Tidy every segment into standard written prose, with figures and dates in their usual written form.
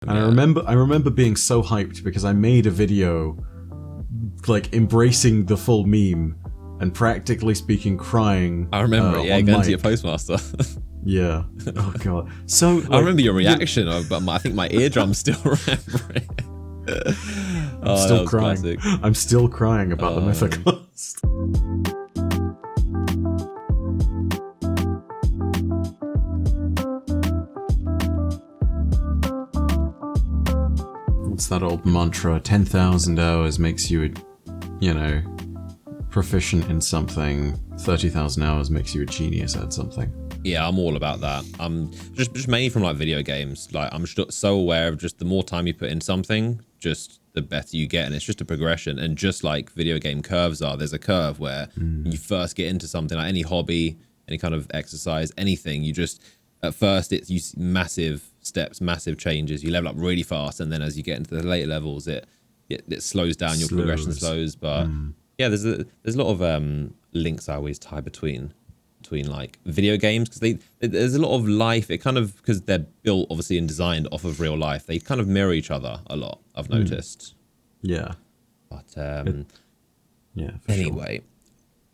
And I remember being so hyped because I made a video like embracing the full meme and practically speaking crying. I remember it, yeah, going to your postmaster. Yeah. Oh god. So like, I remember your reaction, but I think my eardrums still remember it. I'm still crying. Classic. I'm still crying about the Mythicast. What's that old mantra? 10,000 hours makes you, proficient in something. 30,000 hours makes you a genius at something. Yeah, I'm all about that. I'm just mainly from like video games. Like I'm so aware of just the more time you put in something, just the better you get, and it's just a progression. And just like video game curves are, there's a curve where you first get into something, like any hobby, any kind of exercise, anything. You just at first you see massive steps, massive changes. You level up really fast, and then as you get into the later levels, it slows down. Your progression slows, but yeah, there's a lot of links I always tie between like video games, because there's a lot of life. It kind of, because they're built obviously and designed off of real life, they kind of mirror each other a lot, I've noticed. Yeah. But yeah. Anyway,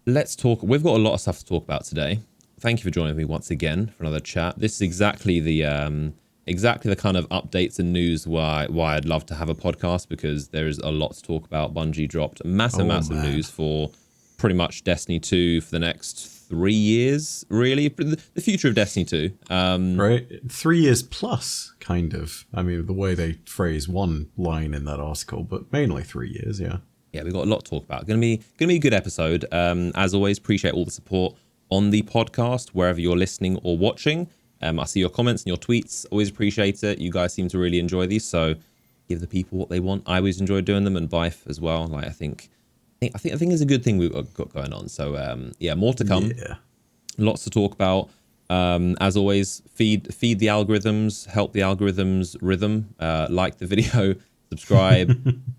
let's talk. We've got a lot of stuff to talk about today. Thank you for joining me once again for another chat. This is exactly the kind of updates and news why I'd love to have a podcast, because there is a lot to talk about. Bungie dropped massive news for pretty much Destiny 2 for the next 3 years, really. The future of Destiny 2. Right? 3 years plus, kind of. I mean, the way they phrase one line in that article, but mainly 3 years, yeah. Yeah, we've got a lot to talk about. Gonna be a good episode. As always, appreciate all the support on the podcast, wherever you're listening or watching. I see your comments and your tweets. Always appreciate it. You guys seem to really enjoy these, so give the people what they want. I always enjoy doing them, and Bife as well. Like I think it's a good thing we've got going on. So yeah, more to come. Yeah. Lots to talk about. As always, feed the algorithms, help the algorithms rhythm. Like the video, subscribe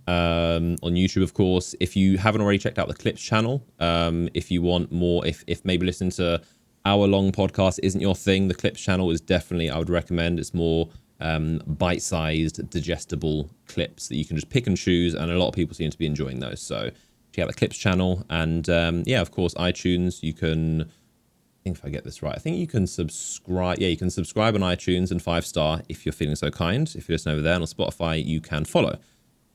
on YouTube, of course. If you haven't already checked out the Clips channel, if you want more, if maybe listening to hour-long podcast isn't your thing, the Clips channel is definitely, I would recommend. It's more bite-sized, digestible clips that you can just pick and choose, and a lot of people seem to be enjoying those. So check out the Clips channel, and yeah, of course, iTunes. You can, I think if I get this right, I think you can subscribe. Yeah, you can subscribe on iTunes and 5-star if you're feeling so kind. If you listen over there, and on Spotify, you can follow.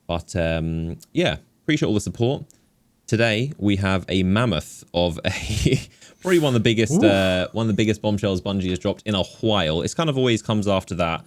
But yeah, appreciate all the support. Today we have a mammoth of probably one of the biggest bombshells Bungie has dropped in a while. It's kind of always comes after that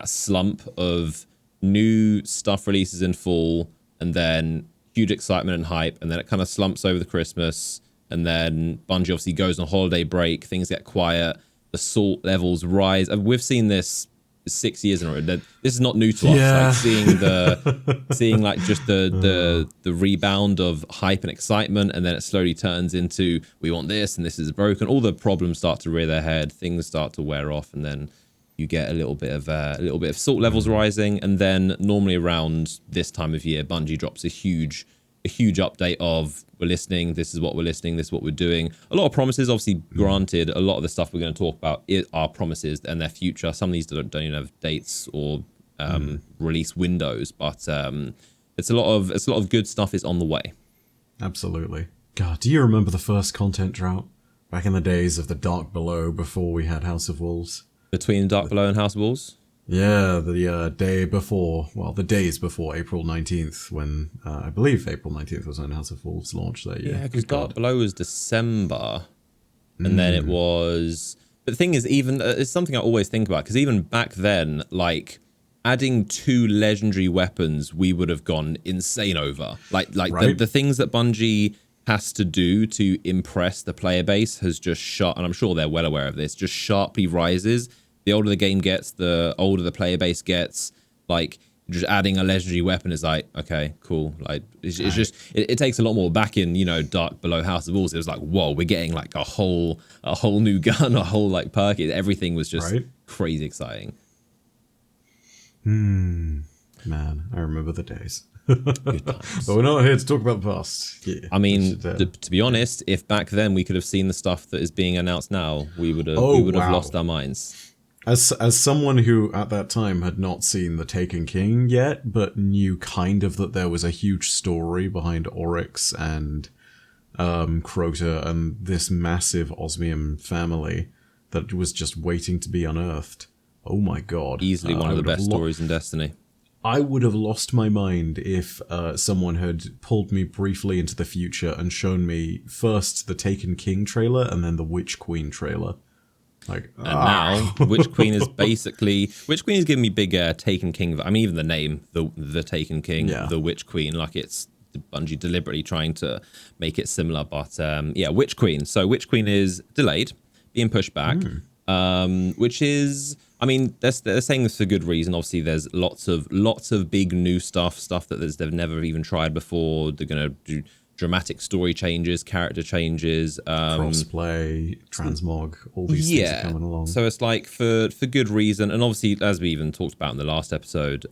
slump of new stuff releases in fall, and then huge excitement and hype, and then it kind of slumps over the Christmas, and then Bungie obviously goes on a holiday break, things get quiet, the salt levels rise. And we've seen this 6 years in a row. This is not new to us. Yeah. Like seeing like just the rebound of hype and excitement, and then it slowly turns into we want this and this is broken. All the problems start to rear their head, things start to wear off, and then you get a little bit of salt levels rising. And then normally around this time of year, Bungie drops a huge update of we're listening, this is what we're listening, this is what we're doing. A lot of promises, obviously. Granted, a lot of the stuff we're going to talk about are promises and their future. Some of these don't even have dates or release windows, but it's a lot of good stuff is on the way. Absolutely. God, do you remember the first content drought back in the days of the Dark Below, before we had House of Wolves? Between Dark Below and House of Wolves? Yeah, the days before April 19th, when I believe April 19th was when House of Wolves launched that year. Yeah, because Dark Below was December, and then it was... But the thing is, even it's something I always think about, because even back then, like, adding 2 legendary weapons, we would have gone insane over. Like right? the things that Bungie has to do to impress the player base has just shot, and I'm sure they're well aware of this, just sharply rises. The older the game gets, the older the player base gets. Like, just adding a legendary weapon is like, okay, cool. Like, it's just it takes a lot more. Back in, Dark Below House of Wolves, it was like, whoa, we're getting like a whole new gun, a whole like perk. Everything was just crazy exciting. Man, I remember the days. Good times. But we're not here to talk about the past. Yeah, I mean, to be honest, if back then we could have seen the stuff that is being announced now, we would have lost our minds. as someone who at that time had not seen The Taken King yet, but knew kind of that there was a huge story behind Oryx and Crota and this massive osmium family that was just waiting to be unearthed. Oh my god. Easily one of the best stories in Destiny. I would have lost my mind if someone had pulled me briefly into the future and shown me first the Taken King trailer and then the Witch Queen trailer. Like, and now Witch Queen is giving me big Taken King. I mean, even the name, the Taken King, the Witch Queen, like it's Bungie deliberately trying to make it similar. But Witch Queen. So Witch Queen is delayed, being pushed back, which is, I mean, they're saying this for good reason. Obviously, there's lots of big new stuff that they've never even tried before. They're gonna do dramatic story changes, character changes, crossplay, transmog, all these things are coming along. So it's like for good reason, and obviously, as we even talked about in the last episode,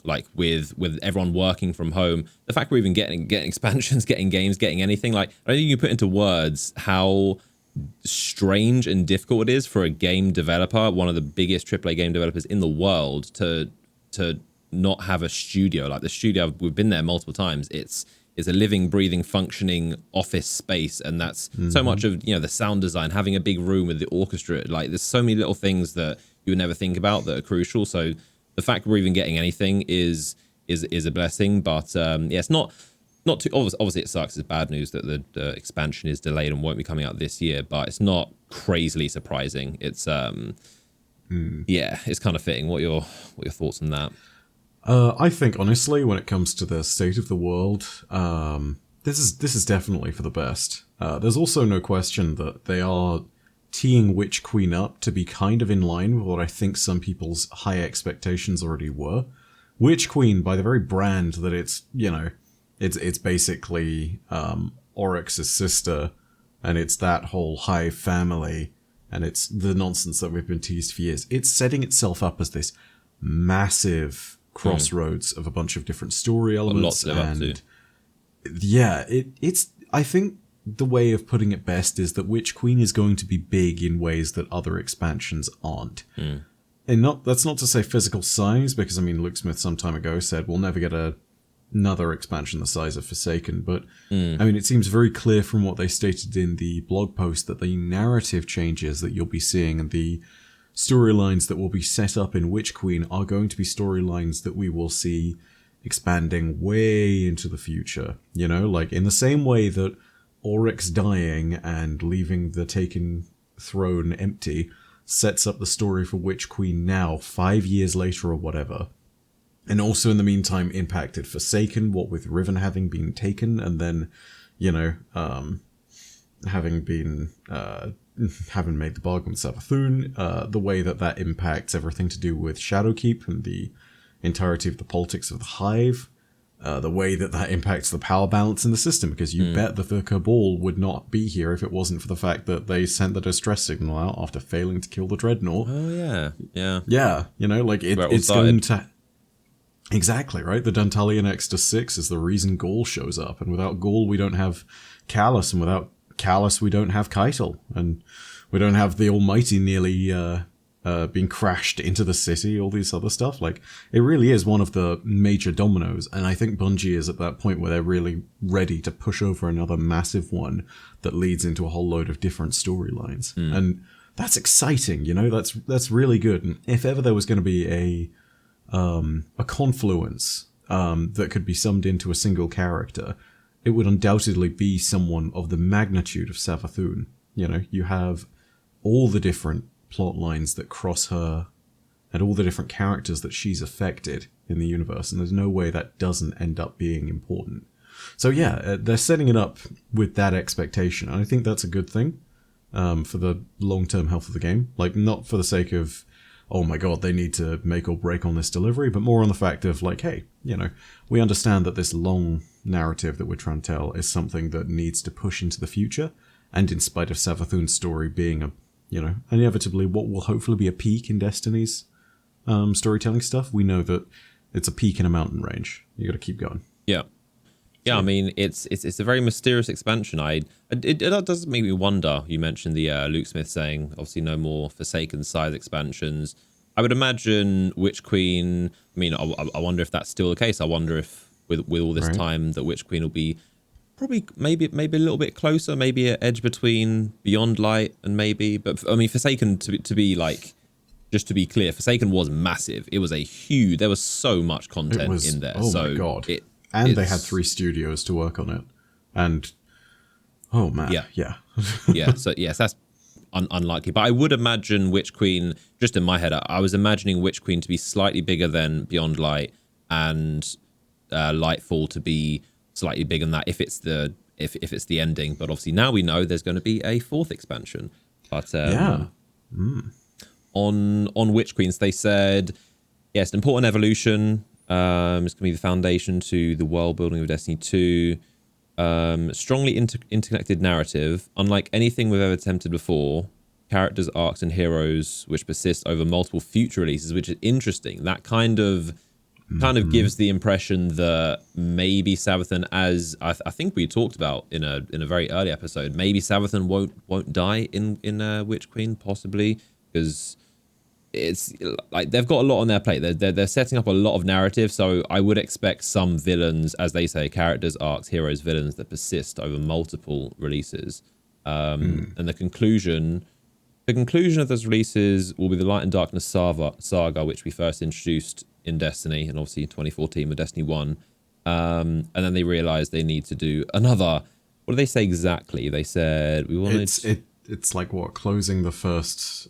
like with everyone working from home, the fact we're even getting expansions, getting games, getting anything, like I don't think you can put into words how strange and difficult it is for a game developer, one of the biggest AAA game developers in the world, to not have a studio. Like the studio, we've been there multiple times. It's a living, breathing, functioning office space, and that's so much of the sound design, having a big room with the orchestra. Like there's so many little things that you would never think about that are crucial. So the fact we're even getting anything is a blessing. But it's not too obviously it sucks. It's bad news that the expansion is delayed and won't be coming out this year. But it's not crazily surprising. It's it's kind of fitting. What are your thoughts on that? I think honestly, when it comes to the state of the world, this is definitely for the best. There's also no question that they are teeing Witch Queen up to be kind of in line with what I think some people's high expectations already were. Witch Queen, by the very brand that it's basically Oryx's sister, and it's that whole hive family, and it's the nonsense that we've been teased for years. It's setting itself up as this massive crossroads of a bunch of different story elements, and it's I think the way of putting it best is that Witch Queen is going to be big in ways that other expansions aren't. And that's not to say physical size, because I mean Luke Smith some time ago said we'll never get another expansion the size of Forsaken, but I mean it seems very clear from what they stated in the blog post that the narrative changes that you'll be seeing and the storylines that will be set up in Witch Queen are going to be storylines that we will see expanding way into the future. Like in the same way that Oryx dying and leaving the Taken throne empty sets up the story for Witch Queen now, 5 years later or whatever. And also in the meantime impacted Forsaken, what with Riven having been taken and then, having made the bargain with Savathûn, the way that impacts everything to do with Shadowkeep and the entirety of the politics of the Hive, the way that impacts the power balance in the system, because you bet that the Cabal would not be here if it wasn't for the fact that they sent the distress signal out after failing to kill the Dreadnought. Oh, yeah. Yeah, it's going to... Exactly, right? The Dantalian Extra 6 is the reason Gaul shows up, and without Gaul we don't have Callus, and without Callus we don't have Keitel, and we don't have the Almighty nearly being crashed into the city, all these other stuff. Like, it really is one of the major dominoes, and I think Bungie is at that point where they're really ready to push over another massive one that leads into a whole load of different storylines. And that's exciting, that's really good. And if ever there was going to be a confluence that could be summed into a single character, it would undoubtedly be someone of the magnitude of Savathûn. You have all the different plot lines that cross her and all the different characters that she's affected in the universe, and there's no way that doesn't end up being important. So they're setting it up with that expectation, and I think that's a good thing for the long-term health of the game. Like, not for the sake of, oh my god, they need to make or break on this delivery, but more on the fact of, like, hey, we understand that this long narrative that we're trying to tell is something that needs to push into the future, and in spite of Savathûn's story being inevitably what will hopefully be a peak in Destiny's storytelling stuff, we know that it's a peak in a mountain range. You gotta keep going. Yeah. Yeah, I mean, it's a very mysterious expansion. It does make me wonder. You mentioned the Luke Smith saying, obviously, no more Forsaken size expansions. I would imagine Witch Queen. I mean, I wonder if that's still the case. I wonder if with all this time that Witch Queen will be probably maybe a little bit closer, maybe an edge between Beyond Light and maybe. But I mean, Forsaken to be like. Just to be clear, Forsaken was massive. It was a huge. There was so much content in there. Oh so my god! And they had 3 studios to work on it. And oh man, yeah. Yeah. So yes, that's unlikely. But I would imagine Witch Queen. Just in my head, I was imagining Witch Queen to be slightly bigger than Beyond Light, and Lightfall to be slightly bigger than that if it's the ending. But obviously now we know there's going to be a 4th expansion. But On Witch Queens, they said, yes, an important evolution. It's going to be the foundation to the world building of Destiny 2. Strongly interconnected narrative. Unlike anything we've ever attempted before, characters, arcs, and heroes which persist over multiple future releases, which is interesting. That kind of gives the impression that maybe Savathun, as I think we talked about in a very early episode, maybe Savathun won't die in Witch Queen, possibly, because it's like they've got a lot on their plate. They're setting up a lot of narrative, so I would expect some villains, as they say, characters, arcs, heroes, villains that persist over multiple releases. And the conclusion of those releases will be the Light and Darkness saga, which we first introduced in Destiny, and obviously 2014 with Destiny 1. And then they realized they need to do another. What did they say exactly? They said we wanted. It's like what, closing the first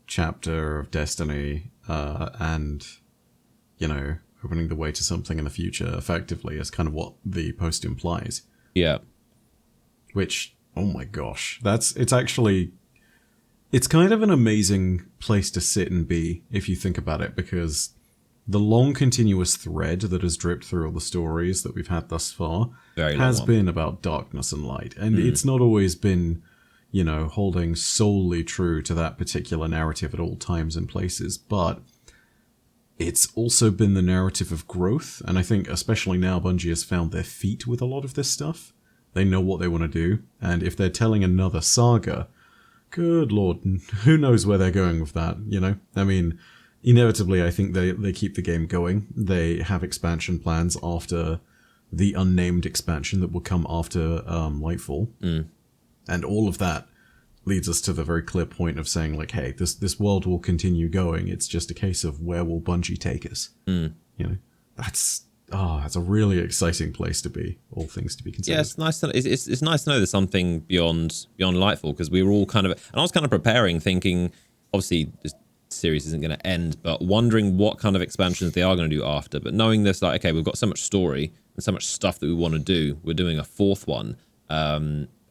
chapter of Destiny, and opening the way to something in the future. Effectively, is kind of what the post implies. Yeah. Which, oh my gosh, it's kind of an amazing place to sit and be if you think about it, because the long continuous thread that has dripped through all the stories that we've had thus far has been about darkness and light, and it's not always been holding solely true to that particular narrative at all times and places, but it's also been the narrative of growth, and I think especially now Bungie has found their feet with a lot of this stuff. They know what they want to do, and if they're telling another saga, good lord, who knows where they're going with that, I mean, inevitably I think they keep the game going. They have expansion plans after the unnamed expansion that will come after Lightfall. And all of that leads us to the very clear point of saying, like, hey, this world will continue going. It's just a case of where will Bungie take us? That's a really exciting place to be, all things to be considered. Yeah, it's nice to it's nice to know there's something beyond Lightfall, because we were all and I was kind of preparing, thinking, obviously this series isn't going to end, but wondering what kind of expansions they are going to do after. But knowing this, like, okay, we've got so much story and so much stuff that we want to do. We're doing a 4th one.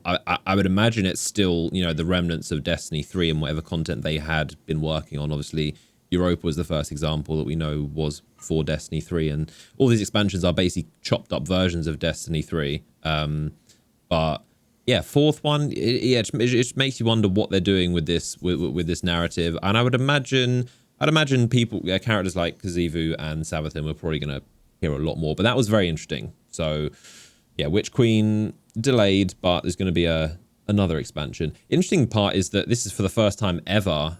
I would imagine it's still, the remnants of Destiny 3 and whatever content they had been working on. Obviously, Europa was the first example that we know was for Destiny 3, and all these expansions are basically chopped up versions of Destiny 3. But yeah, 4th one, it makes you wonder what they're doing with this narrative. And I'd imagine people, characters like Kazivu and Savathun, we're probably going to hear a lot more. But that was very interesting. So yeah, Witch Queen delayed, but there's going to be another expansion. Interesting part is that this is for the first time ever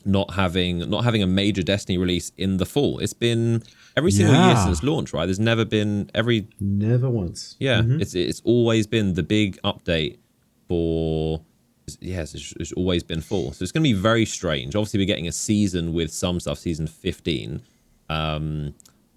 not having a major Destiny release in the fall. It's been every single year since launch, right? There's never been never once. Yeah, it's always been the big update for. Yes, it's always been fall. So it's going to be very strange. Obviously, we're getting a season with some stuff, season 15.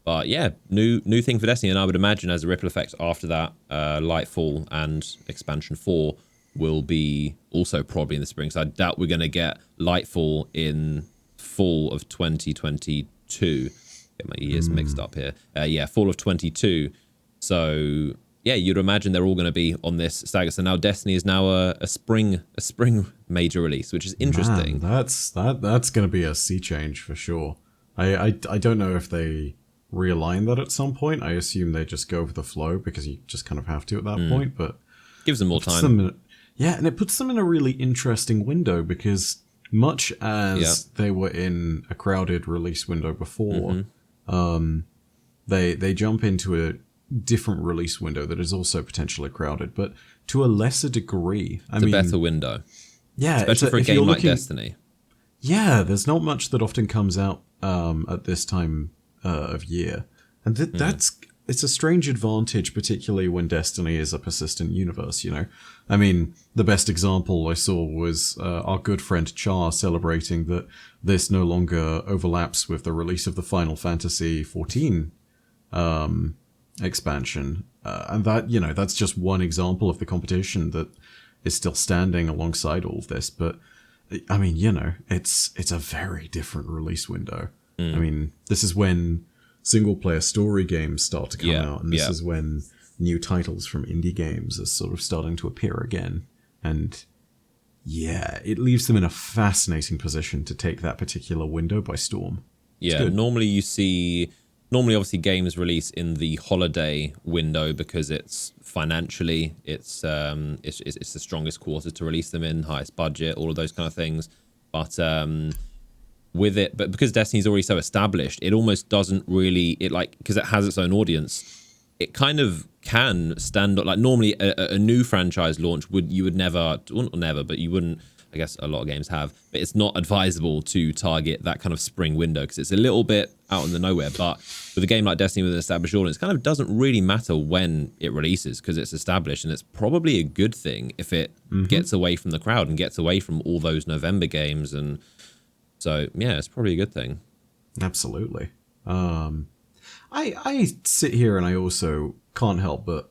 But yeah, new thing for Destiny, and I would imagine as a ripple effect after that, Lightfall and Expansion 4 will be also probably in the spring. So I doubt we're going to get Lightfall in fall of 2022. Get my years mixed up here. Fall of 22. So yeah, you'd imagine they're all going to be on this stagger. So now Destiny is now a spring major release, which is interesting. Man, that's going to be a sea change for sure. I don't know if they realign that at some point. I assume they just go with the flow because you just kind of have to at that point, but gives them more time. And it puts them in a really interesting window, because much as they were in a crowded release window before, they jump into a different release window that is also potentially crowded, but to a lesser degree. It's a better window. Yeah, especially for a game like Destiny. Yeah, there's not much that often comes out at this time of year, and it's a strange advantage, particularly when Destiny is a persistent universe. I mean, the best example I saw was our good friend Char celebrating that this no longer overlaps with the release of the Final Fantasy XIV expansion, and that's just one example of the competition that is still standing alongside all of this. But I mean, it's a very different release window. I mean, this is when single-player story games start to come out, and this is when new titles from indie games are sort of starting to appear again. And yeah, it leaves them in a fascinating position to take that particular window by storm. Yeah, normally obviously games release in the holiday window because it's financially it's the strongest quarter to release them in, highest budget, all of those kind of things. But but because Destiny's already so established, it almost doesn't really, because it has its own audience, it kind of can stand up. Like normally a new franchise launch you wouldn't, I guess a lot of games have, but it's not advisable to target that kind of spring window because it's a little bit out in the nowhere. But with a game like Destiny with an established audience, it kind of doesn't really matter when it releases because it's established, and it's probably a good thing if it gets away from the crowd and gets away from all those November games. And so, yeah, it's probably a good thing. Absolutely. I sit here and I also can't help but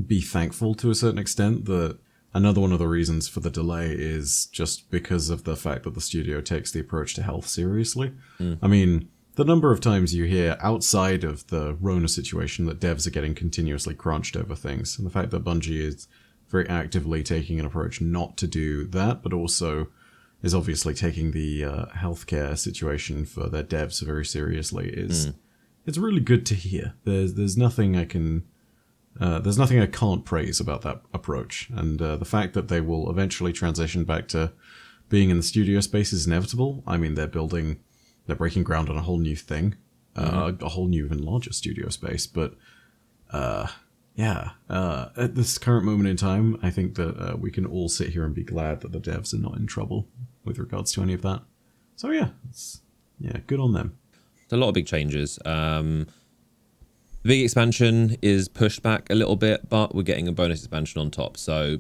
be thankful to a certain extent that another one of the reasons for the delay is just because of the fact that the studio takes the approach to health seriously. I mean, the number of times you hear outside of the Rona situation that devs are getting continuously crunched over things, and the fact that Bungie is very actively taking an approach not to do that, but also is obviously taking the healthcare situation for their devs very seriously it's really good to hear. There's nothing I can't praise about that approach, and the fact that they will eventually transition back to being in the studio space is inevitable. I mean, they're breaking ground on a whole new thing, a whole new, even larger studio space. But at this current moment in time, I think that we can all sit here and be glad that the devs are not in trouble with regards to any of that. So good on them. A lot of big changes. The big expansion is pushed back a little bit, but we're getting a bonus expansion on top. So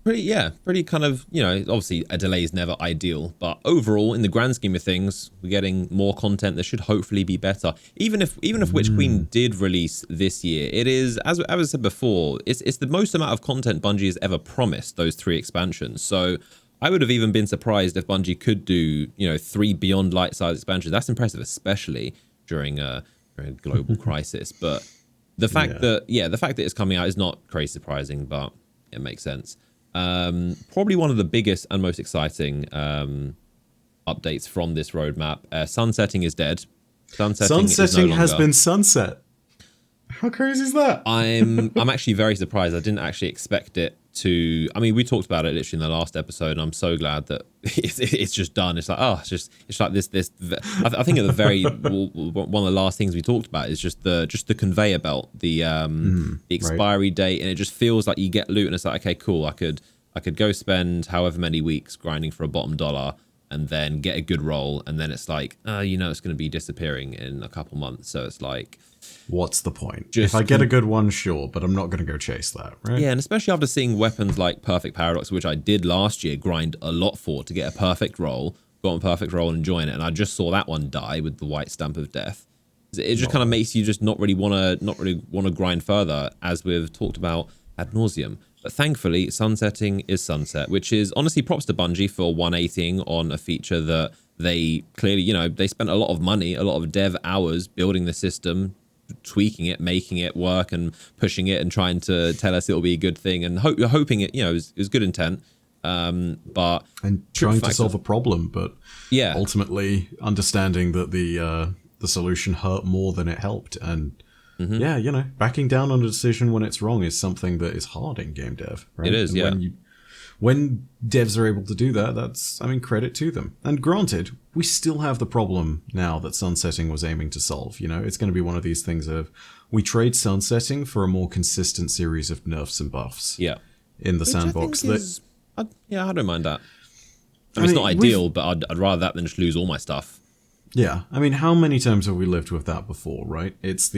pretty kind of, obviously a delay is never ideal, but overall, in the grand scheme of things, we're getting more content that should hopefully be better. Even if Witch Queen did release this year, it is, as I said before, it's the most amount of content Bungie has ever promised, those 3 expansions. So I would have even been surprised if Bungie could do, 3 beyond light-size expansions. That's impressive, especially during a global crisis. But the fact that it's coming out is not crazy surprising, but it makes sense. Probably one of the biggest and most exciting updates from this roadmap. Sunsetting is dead. Sunsetting has been sunset. How crazy is that? I'm actually very surprised. I didn't actually expect it to. I mean, we talked about it literally in the last episode, and I'm so glad that it's just done. It's like, it's like this. I think at the very one of the last things we talked about is just the conveyor belt, the expiry date, and it just feels like you get loot, and it's like, okay, cool. I could go spend however many weeks grinding for a bottom dollar, and then get a good roll, and then it's like, it's going to be disappearing in a couple months. So it's like, what's the point? If I get a good one, sure, but I'm not going to go chase that, right? Yeah, and especially after seeing weapons like Perfect Paradox, which I did last year, grind a lot for to get a perfect roll, got a perfect roll and enjoying it, and I just saw that one die with the white stamp of death. It just kind of makes you just not really want to grind further, as we've talked about ad nauseum. But thankfully, sunsetting is sunset, which is honestly props to Bungie for 180ing on a feature that they clearly, they spent a lot of money, a lot of dev hours building the system, tweaking it, making it work, and pushing it, and trying to tell us it'll be a good thing, and hoping it, is good intent, but trying to solve a problem, but ultimately understanding that the solution hurt more than it helped, and backing down on a decision when it's wrong is something that is hard in game dev, right? It is, and when devs are able to do that, that's, I mean, credit to them. And granted, we still have the problem now that sunsetting was aiming to solve. You know, it's going to be one of these things of we trade sunsetting for a more consistent series of nerfs and buffs. Yeah. In the sandbox. I don't mind that. I mean, it's not ideal, but I'd rather that than just lose all my stuff. Yeah, I mean, how many times have we lived with that before, right? It's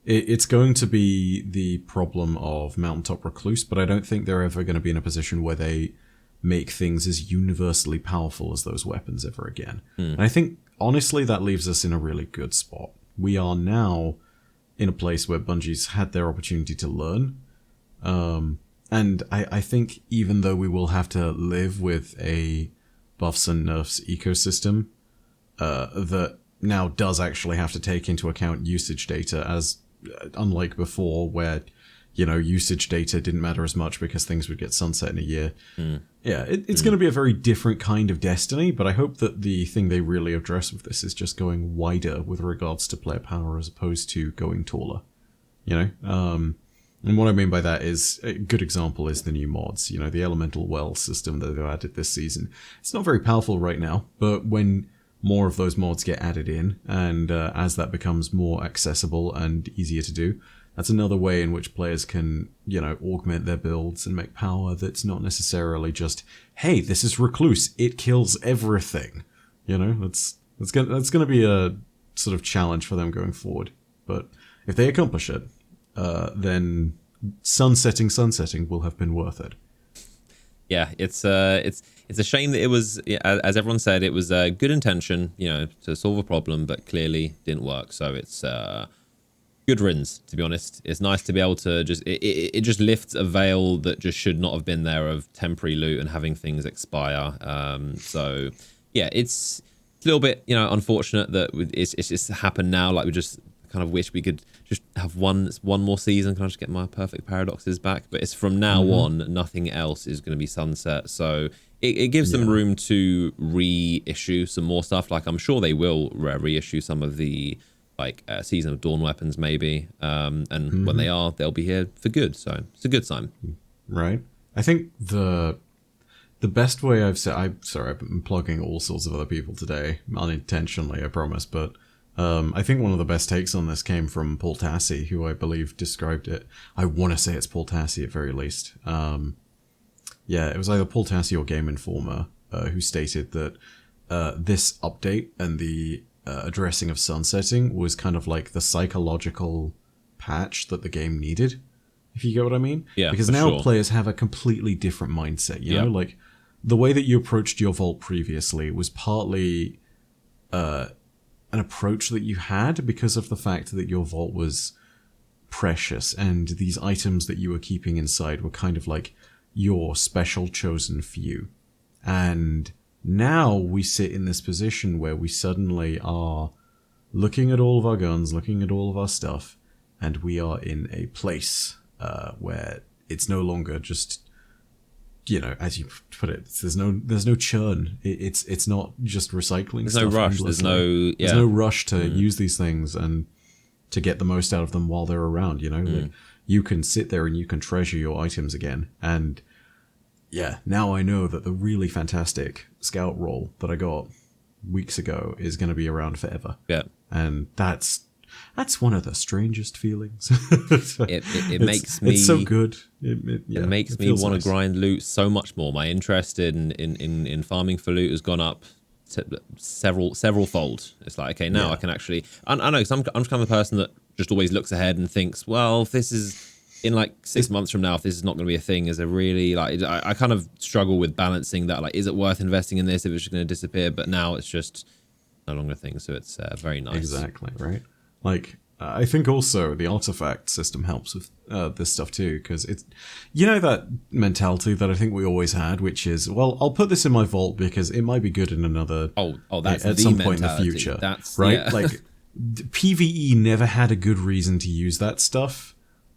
it's going to be the problem of Mountaintop Recluse, but I don't think they're ever going to be in a position where they make things as universally powerful as those weapons ever again. And I think, honestly, that leaves us in a really good spot. We are now in a place where Bungie's had their opportunity to learn. And I think even though we will have to live with a buffs and nerfs ecosystem, that now does actually have to take into account usage data, as unlike before where, you know, usage data didn't matter as much because things would get sunset in a year. Yeah, it's going to be a very different kind of Destiny, but I hope that the thing they really address with this is just going wider with regards to player power as opposed to going taller, you know? And what I mean by that is, a good example is the new mods, you know, the elemental well system that they've added this season. It's not very powerful right now, but when more of those mods get added in, and as that becomes more accessible and easier to do, that's another way in which players can, you know, augment their builds and make power that's not necessarily just, hey, this is Recluse, it kills everything. You know, that's going to be a sort of challenge for them going forward. But if they accomplish it, then sunsetting will have been worth it. Yeah, it's a shame that it was, as everyone said, it was a good intention, you know, to solve a problem, but clearly didn't work. So it's good riddance, to be honest. It's nice to be able to just it just lifts a veil that just should not have been there of temporary loot and having things expire. So yeah, it's a little bit, you know, unfortunate that it's just happened now. Like, we just kind of wish we could just have one more season. Can I just get my perfect paradoxes back? But it's from now on, nothing else is going to be sunset. So it gives them room to reissue some more stuff. Like, I'm sure they will reissue some of the Season of Dawn weapons maybe. And when they are, they'll be here for good. So it's a good sign. Right. I think the best way I've said, I'm sorry, I've been plugging all sorts of other people today, unintentionally, I promise, but I think one of the best takes on this came from Paul Tassi, who I believe described it. I want to say it's Paul Tassi at very least. Yeah, it was either Paul Tassi or Game Informer who stated that this update and the addressing of sunsetting was kind of like the psychological patch that the game needed, if you get what I mean. Yeah, because now players have a completely different mindset, you know? Like, the way that you approached your vault previously was partly an approach that you had because of the fact that your vault was precious and these items that you were keeping inside were kind of like your special chosen few. And now we sit in this position where we suddenly are looking at all of our guns, looking at all of our stuff, and we are in a place where it's no longer just, you know, as you put it, there's no churn. It's not just recycling. There's stuff no rush. There's no rush to use these things and to get the most out of them while they're around. You know, like, you can sit there and you can treasure your items again. And yeah, now I know that the really fantastic scout roll that I got weeks ago is going to be around forever. Yeah, and that's one of the strangest feelings. it makes me. It's so good. It makes me want to grind loot so much more. My interest in farming for loot has gone up several fold. It's like, okay, now I can actually. I know, because I'm kind of the person that just always looks ahead and thinks, well, if this is in like 6 months from now, if this is not going to be a thing, is it really like? I kind of struggle with balancing that. Like, is it worth investing in this if it's just going to disappear? But now it's just no longer a thing. So it's very nice. Exactly right. Like, I think also the artifact system helps with this stuff too, because it's, you know, that mentality that I think we always had, which is, well, I'll put this in my vault because it might be good in another that's at some point in the future. That's right. Yeah. Like, PvE never had a good reason to use that stuff.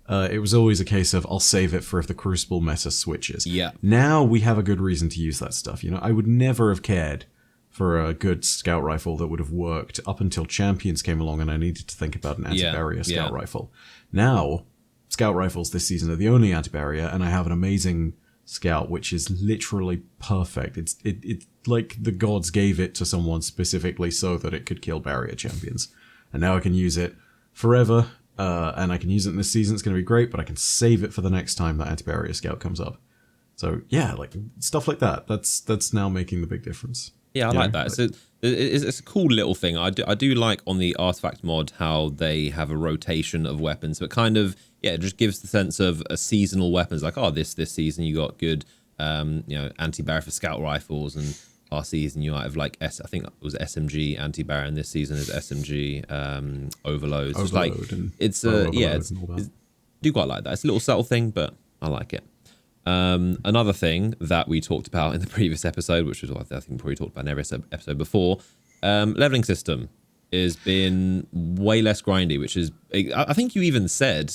It was always a case of, I'll save it for if the crucible meta switches. Yeah. Now we have a good reason to use that stuff. You know, I would never have cared for a good scout rifle that would have worked up until Champions came along and I needed to think about an anti-barrier scout rifle. Now, scout rifles this season are the only anti-barrier, and I have an amazing Scout, which is literally perfect. It's like the gods gave it to someone specifically so that it could kill barrier champions. And now I can use it forever, and I can use it in this season. It's going to be great, but I can save it for the next time that anti-barrier scout comes up. So yeah, like stuff like that. That's now making the big difference. Yeah, I like that. It's a cool little thing. I do like on the artifact mod how they have a rotation of weapons, but kind of it just gives the sense of a seasonal weapons. Like this season you got good anti-barrier for scout rifles, and last season you might have like I think it was SMG anti-barrier, and this season is SMG overloads. It's do quite like that. It's a little subtle thing, but I like it. Another thing that we talked about in the previous episode, which was I think we probably talked about in every episode before, leveling system has been way less grindy, which is I think you even said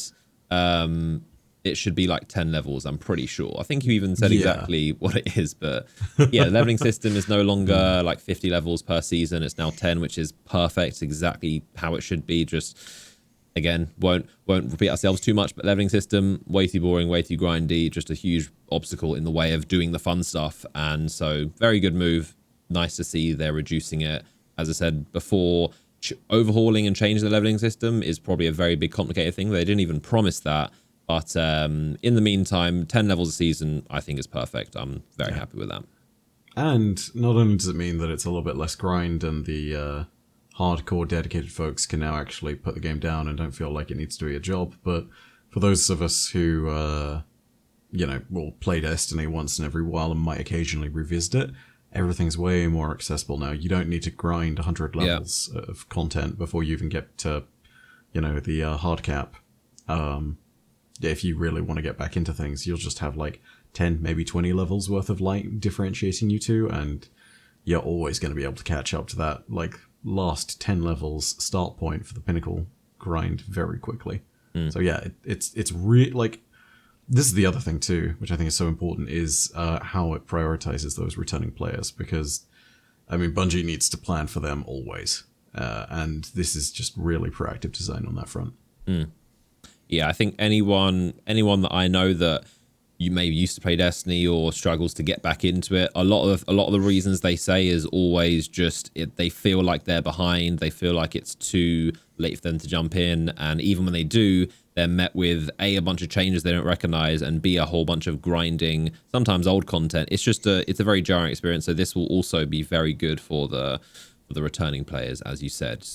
it should be like 10 levels. I'm pretty sure. I think you even said exactly what it is, but yeah, the leveling system is no longer like 50 levels per season. It's now 10, which is perfect, exactly how it should be. Just again, won't repeat ourselves too much, but leveling system, way too boring, way too grindy, just a huge obstacle in the way of doing the fun stuff. And so very good move. Nice to see they're reducing it. As I said before, overhauling and changing the leveling system is probably a very big complicated thing. They didn't even promise that. But in the meantime, 10 levels a season, I think is perfect. I'm very happy with that. And not only does it mean that it's a little bit less grind and the hardcore dedicated folks can now actually put the game down and don't feel like it needs to be a job, but for those of us who will play Destiny once in every while and might occasionally revisit it, everything's way more accessible now. You don't need to grind 100 levels of content before you even get to the hard cap. If you really want to get back into things, you'll just have like 10 maybe 20 levels worth of light differentiating you two, and you're always going to be able to catch up to that like last 10 levels start point for the pinnacle grind very quickly. So yeah, it's really like, this is the other thing too, which I think is so important, is how it prioritizes those returning players, because I mean Bungie needs to plan for them always, and this is just really proactive design on that front. Yeah, I think anyone that I know that you maybe used to play Destiny or struggles to get back into it, a lot of the reasons they say is always just they feel like they're behind. They feel like it's too late for them to jump in, and even when they do, they're met with a bunch of changes they don't recognize, and b, a whole bunch of grinding, sometimes old content. It's just it's a very jarring experience. So this will also be very good for the returning players, as you said.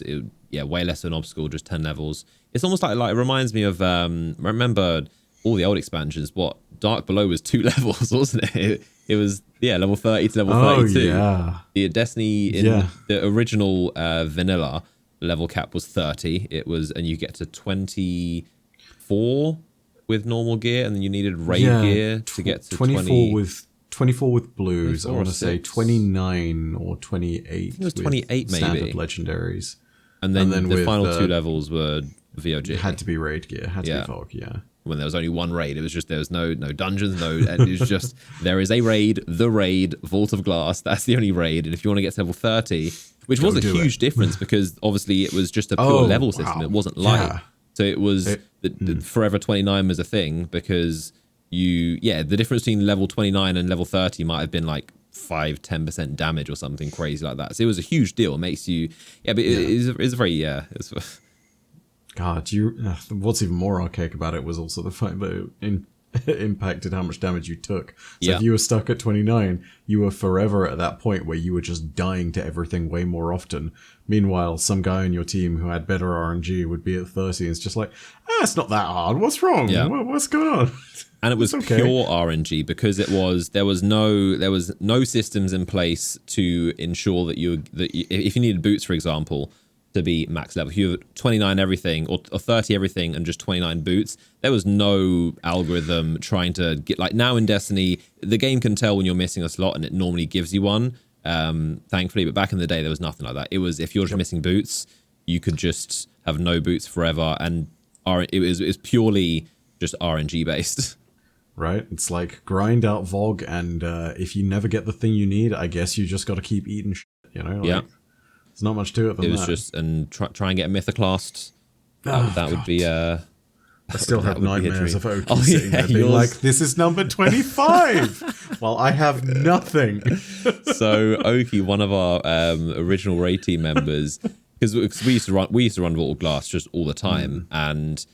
Way less of an obstacle, just 10 levels. It's almost like it reminds me of remember all the old expansions. What Dark Below was 2 levels, wasn't it? It was level 30 to level 32. Yeah. The Destiny in the original vanilla level cap was 30. It was, and you get to 24 with normal gear, and then you needed raid gear to get to 24 with 24 with blues. 24, I want to say 29 or 28. I think it was 28 maybe. Standard legendaries. And then the final 2 levels were VOG. Had to be raid gear. Had to be VOG, When there was only one raid, it was just, there was no dungeons, it was just, there is a raid, the raid, Vault of Glass, that's the only raid. And if you want to get to level 30, which was a huge difference, because obviously it was just a pure level system. It wasn't light. Yeah. So it was, the Forever 29 was a thing, because the difference between level 29 and level 30 might have been like 5-10% damage or something crazy like that. So it was a huge deal. It makes you, but it's very, it's, God, what's even more archaic about it was also the fact that it impacted how much damage you took. So if you were stuck at 29, you were forever at that point where you were just dying to everything way more often. Meanwhile, some guy on your team who had better RNG would be at 30, and it's just like, it's not that hard. What's wrong? Yeah. What's going on? And it was pure RNG, because there was no systems in place to ensure that if you needed boots, for example, to be max level, if you have 29 everything or 30 everything and just 29 boots, there was no algorithm trying to get, like now in Destiny, the game can tell when you're missing a slot and it normally gives you one, thankfully, but back in the day there was nothing like that. It was, if you're just missing boots, you could just have no boots forever, and it was purely just RNG based. Right? It's like grind out VOG, and if you never get the thing you need, I guess you just got to keep eating shit, Like, there's not much to it than that. It was just, and try and get a mythoclast. That would be I still have would be a nightmares of dream. Oki sitting there being yours- like, this is number 25! Well, I have nothing. So Oki, one of our original raid team members, because we used to run Vault of Glass just all the time, and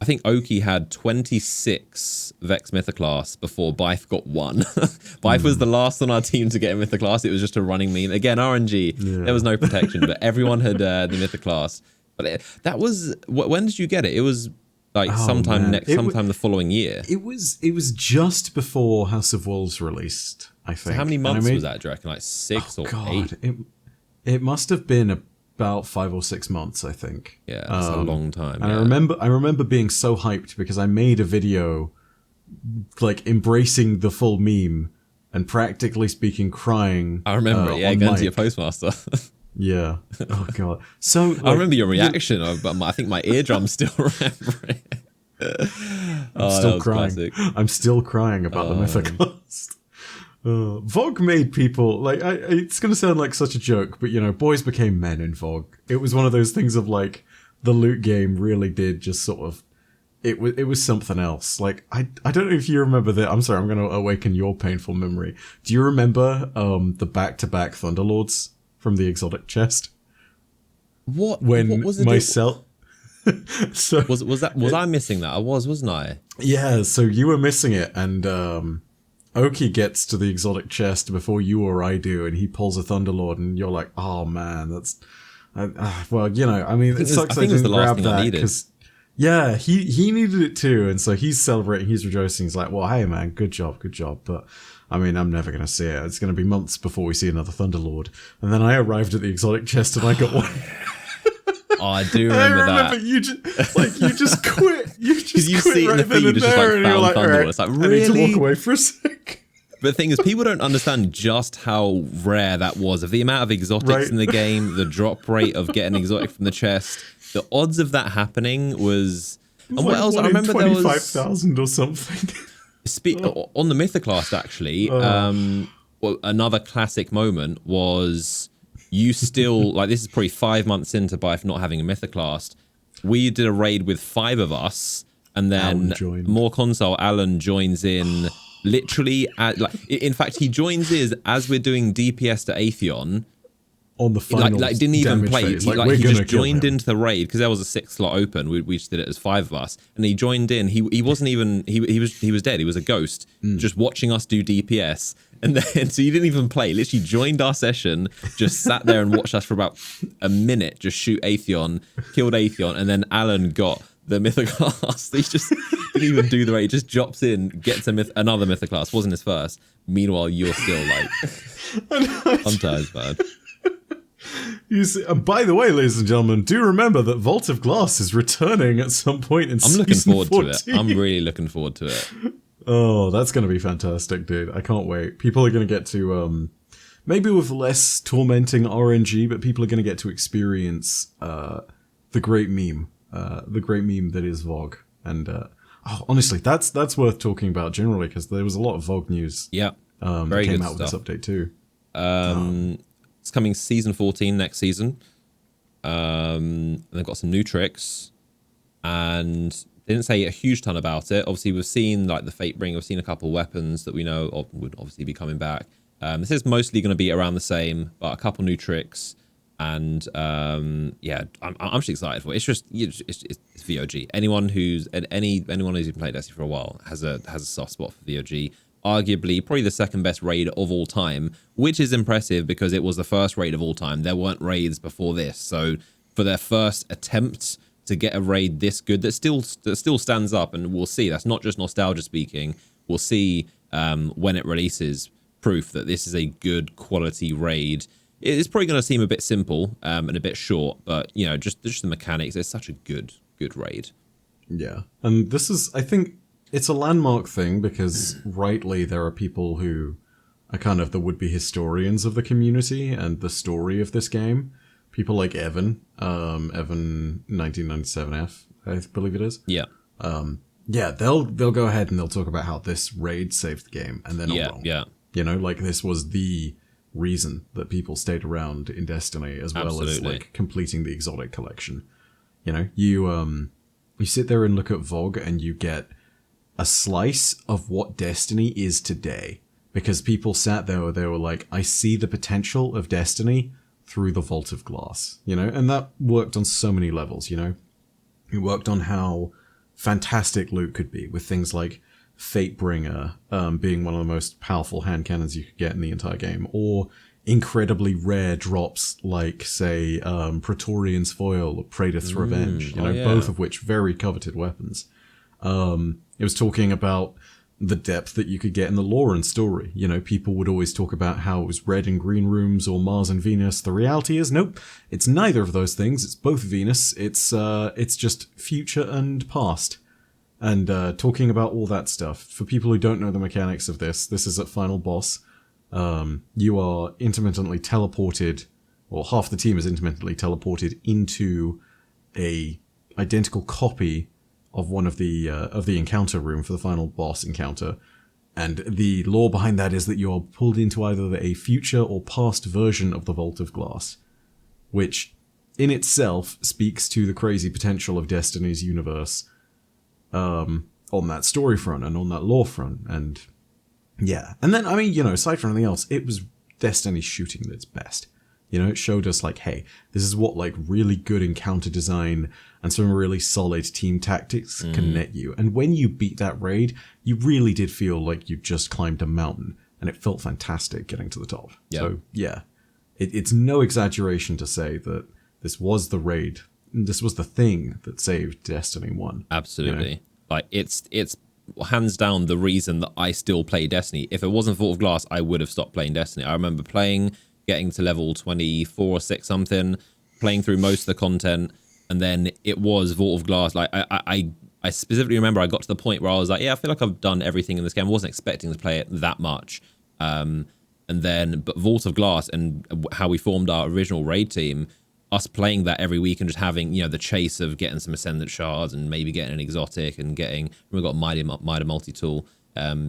I think Oki had 26 Vex Mythoclast before Byf got 1. Byf was the last on our team to get a Mythoclast. It was just a running meme. Again, RNG, there was no protection, but everyone had the Mythoclast. But that was, when did you get it? It was like sometime the following year. It was just before House of Wolves released, I think. So how many months was that, do you reckon? Like 6 or 8? It must have been about 5 or 6 months, I think. Yeah, that's a long time. And I remember being so hyped because I made a video like embracing the full meme and practically speaking crying. I remember going to your postmaster. Yeah. Oh god. So like, I remember your reaction, but I think my eardrums still remember it. I'm still crying. I'm still crying about the Mythoclast. VOG made people like it's gonna sound like such a joke, but boys became men in VOG. It was one of those things of like the loot game really did just sort of it was something else. Like I don't know if you remember that. I'm sorry, I'm gonna awaken your painful memory. Do you remember the back-to-back Thunderlords from the exotic chest? What was it? Myself. So was I missing that? I wasn't I? Yeah, so you were missing it, and Oki gets to the exotic chest before you or I do, and he pulls a Thunderlord, and you're like, oh man, that's... well, I mean, it sucks I didn't grab that, because... Yeah, he needed it too, and so he's celebrating, he's rejoicing, he's like, well, hey man, good job, but... I mean, I'm never going to see it. It's going to be months before we see another Thunderlord. And then I arrived at the exotic chest, and I got one. Oh, I do remember that. You just quit. You just see quit in the feed, you just like found Thunderlord. It's like, really? I need to walk away for a sec. But the thing is, people don't understand just how rare that was. Of the amount of exotics in the game, the drop rate of getting exotic from the chest, the odds of that happening was... And what else? I remember there was 25,000 or something. On the Mythoclast, actually, well, another classic moment was you still, like, this is probably 5 months into Byf not having a Mythoclast. We did a raid with 5 of us, and then more console Alan joins in literally, in fact, he joins in as we're doing DPS to Atheon. On the final like didn't even play. Phase. He just joined into the raid because there was a 6th slot open. We just did it as 5 of us, and he joined in. He wasn't even he was dead. He was a ghost, just watching us do DPS. And then so he didn't even play. Literally joined our session, just sat there and watched us for about a minute, just shoot Atheon, killed Atheon, and then Alan got the Mythoclast. He just didn't even do the raid. He just drops in, gets another Mythoclast. Wasn't his first. Meanwhile, you're still like, sometimes bad. You see, by the way, ladies and gentlemen, do remember that Vault of Glass is returning at some point in season 14. I'm looking forward to it. I'm really looking forward to it. Oh, that's going to be fantastic, dude. I can't wait. People are going to get to, maybe with less tormenting RNG, but people are going to get to experience the great meme that is VOG. And honestly, that's worth talking about generally, because there was a lot of VOG news. Yeah, that came out with this update too. It's coming season 14 next season. And they've got some new tricks, and they didn't say a huge ton about it. Obviously, we've seen like the Fate Bringer. We've seen a couple of weapons that we know would obviously be coming back. This is mostly going to be around the same, but a couple new tricks. And yeah, I'm just excited for it. It's just it's VOG. Anyone who's even played Destiny for a while has a soft spot for VOG. Arguably, probably the second best raid of all time, which is impressive because it was the first raid of all time. There weren't raids before this, so for their first attempt to get a raid this good, that still stands up, and we'll see. That's not just nostalgia speaking. We'll see when it releases proof that this is a good quality raid. It's probably going to seem a bit simple and a bit short, but just the mechanics. It's such a good raid. Yeah, and this is, I think, it's a landmark thing because rightly there are people who are kind of the would-be historians of the community and the story of this game. People like Evan 1997F, I believe it is. Yeah. Yeah, they'll go ahead and they'll talk about how this raid saved the game, and they're not wrong. Yeah. Like this was the reason that people stayed around in Destiny, as well as like completing the exotic collection. You sit there and look at VoG and you get a slice of what Destiny is today. Because people sat there and they were like, I see the potential of Destiny through the Vault of Glass, you know? And that worked on so many levels, you know? It worked on how fantastic loot could be with things like Fatebringer being one of the most powerful hand cannons you could get in the entire game, or incredibly rare drops like, say, Praetorian's Foil or Praedyth's Revenge, you know, both of which very coveted weapons. It was talking about the depth that you could get in the lore and story. You know, people would always talk about how it was red and green rooms or Mars and Venus. The reality is, nope, it's neither of those things. It's both Venus. It's just future and past. And talking about all that stuff. For people who don't know the mechanics of this is at Final Boss. You are intermittently teleported, or half the team is intermittently teleported into a identical copy of one of the encounter room for the final boss encounter. And the lore behind that is that you are pulled into either a future or past version of the Vault of Glass, which in itself speaks to the crazy potential of Destiny's universe on that story front and on that lore front. And yeah. And then, I mean, you know, aside from anything else, it was Destiny shooting at its best. You know, it showed us like, hey, this is what like really good encounter design and some really solid team tactics can net you. And when you beat that raid, you really did feel like you just climbed a mountain, and it felt fantastic getting to the top. Yep. So yeah, it's no exaggeration to say that this was the raid. This was the thing that saved Destiny 1. Absolutely. You know? Like it's hands down the reason that I still play Destiny. If it wasn't Vault of Glass, I would have stopped playing Destiny. I remember getting to level 24 or 6 something, playing through most of the content, and then it was Vault of Glass. Like I specifically remember I got to the point where I was like, yeah, I feel like I've done everything in this game. I wasn't expecting to play it that much. But Vault of Glass and how we formed our original raid team, us playing that every week and just having, you know, the chase of getting some Ascendant shards and maybe getting an exotic and we got Mighty multi-tool.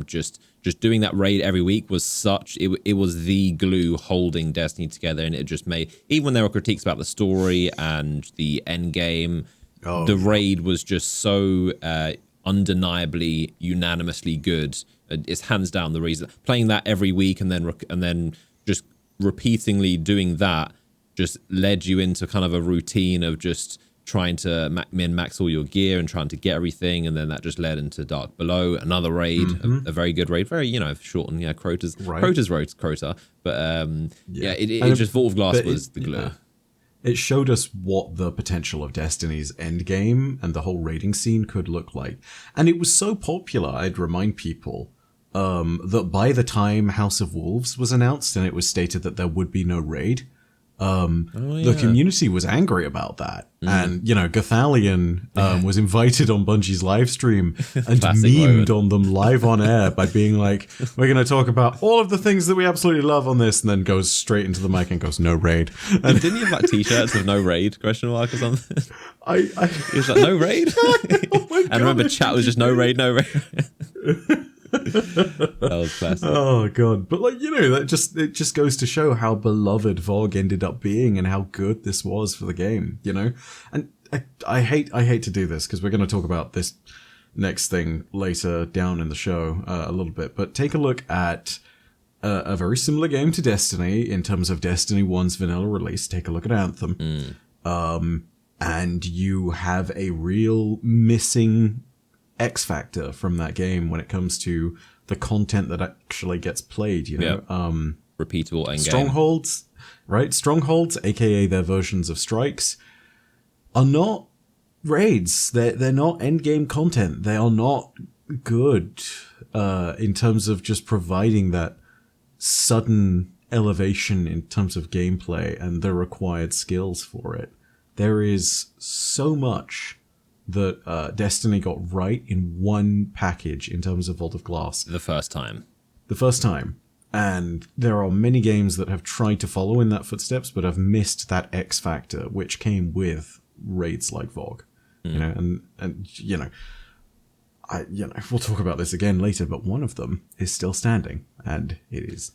Just doing that raid every week was it was the glue holding Destiny together, and it just made, even when there were critiques about the story and the end game, the raid was just so undeniably unanimously good. It's hands down the reason. Playing that every week and then just repeatedly doing that just led you into kind of a routine of just trying to min-max all your gear and trying to get everything, and then that just led into Dark Below, another raid, a very good raid, very, you know, short and Crota's Crota, but it just Vault of Glass was the glue. Yeah. It showed us what the potential of Destiny's endgame and the whole raiding scene could look like, and it was so popular. I'd remind people that by the time House of Wolves was announced and it was stated that there would be no raid, the community was angry about that. And, you know, Gothalion was invited on Bungie's live stream and memed on them live on air by being like, we're going to talk about all of the things that we absolutely love on this, and then goes straight into the mic and goes, no raid. And didn't you have like t-shirts with no raid question mark or something? He was like, no raid? And I remember chat was just no raid. That was classic. Oh god. But like, you know, it just goes to show how beloved VoG ended up being and how good this was for the game, you know? And I hate to do this because we're going to talk about this next thing later down in the show a little bit, but take a look at a very similar game to Destiny in terms of Destiny 1's vanilla release. Take a look at Anthem. And you have a real missing X factor from that game when it comes to the content that actually gets played, you know. Repeatable endgame. Strongholds, right? Strongholds, aka their versions of strikes, are not raids. They're not endgame content. They are not good in terms of just providing that sudden elevation in terms of gameplay and the required skills for it. There is so much that Destiny got right in one package in terms of Vault of Glass. The first time. And there are many games that have tried to follow in that footsteps, but have missed that X factor, which came with raids like VoG. You know, and you know, we'll talk about this again later, but one of them is still standing, and it is.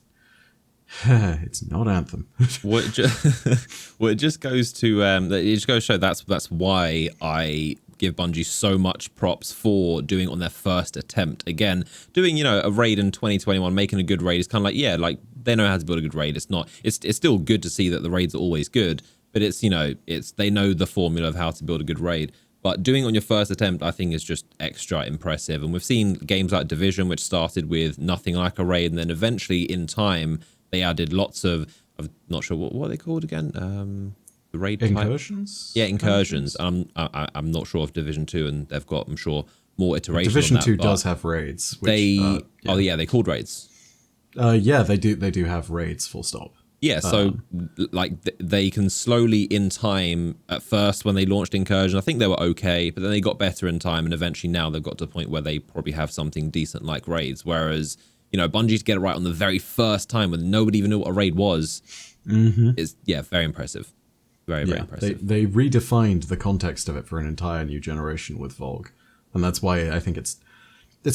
It's not Anthem. Well, it just goes to show that's why I give Bungie so much props for doing it on their first attempt. Again, doing, a raid in 2021, making a good raid is kind of like, yeah, like they know how to build a good raid. It's still good to see that the raids are always good, but they know the formula of how to build a good raid. But doing it on your first attempt, I think, is just extra impressive. And we've seen games like Division, which started with nothing like a raid, and then eventually in time, they added lots of, I'm not sure, what are they called again? The raid incursions? Type? Yeah, incursions. I'm not sure of Division 2, and they've got, I'm sure, more iterations Division on that, 2 does have raids. Which, they called raids. Yeah, they do have raids, full stop. Yeah, so they can slowly in time. At first, when they launched Incursion, I think they were okay, but then they got better in time, and eventually now they've got to the point where they probably have something decent like raids. Whereas, Bungie to get it right on the very first time when nobody even knew what a raid was, is very impressive. Very impressive. They redefined the context of it for an entire new generation with Vogue, and that's why I think it's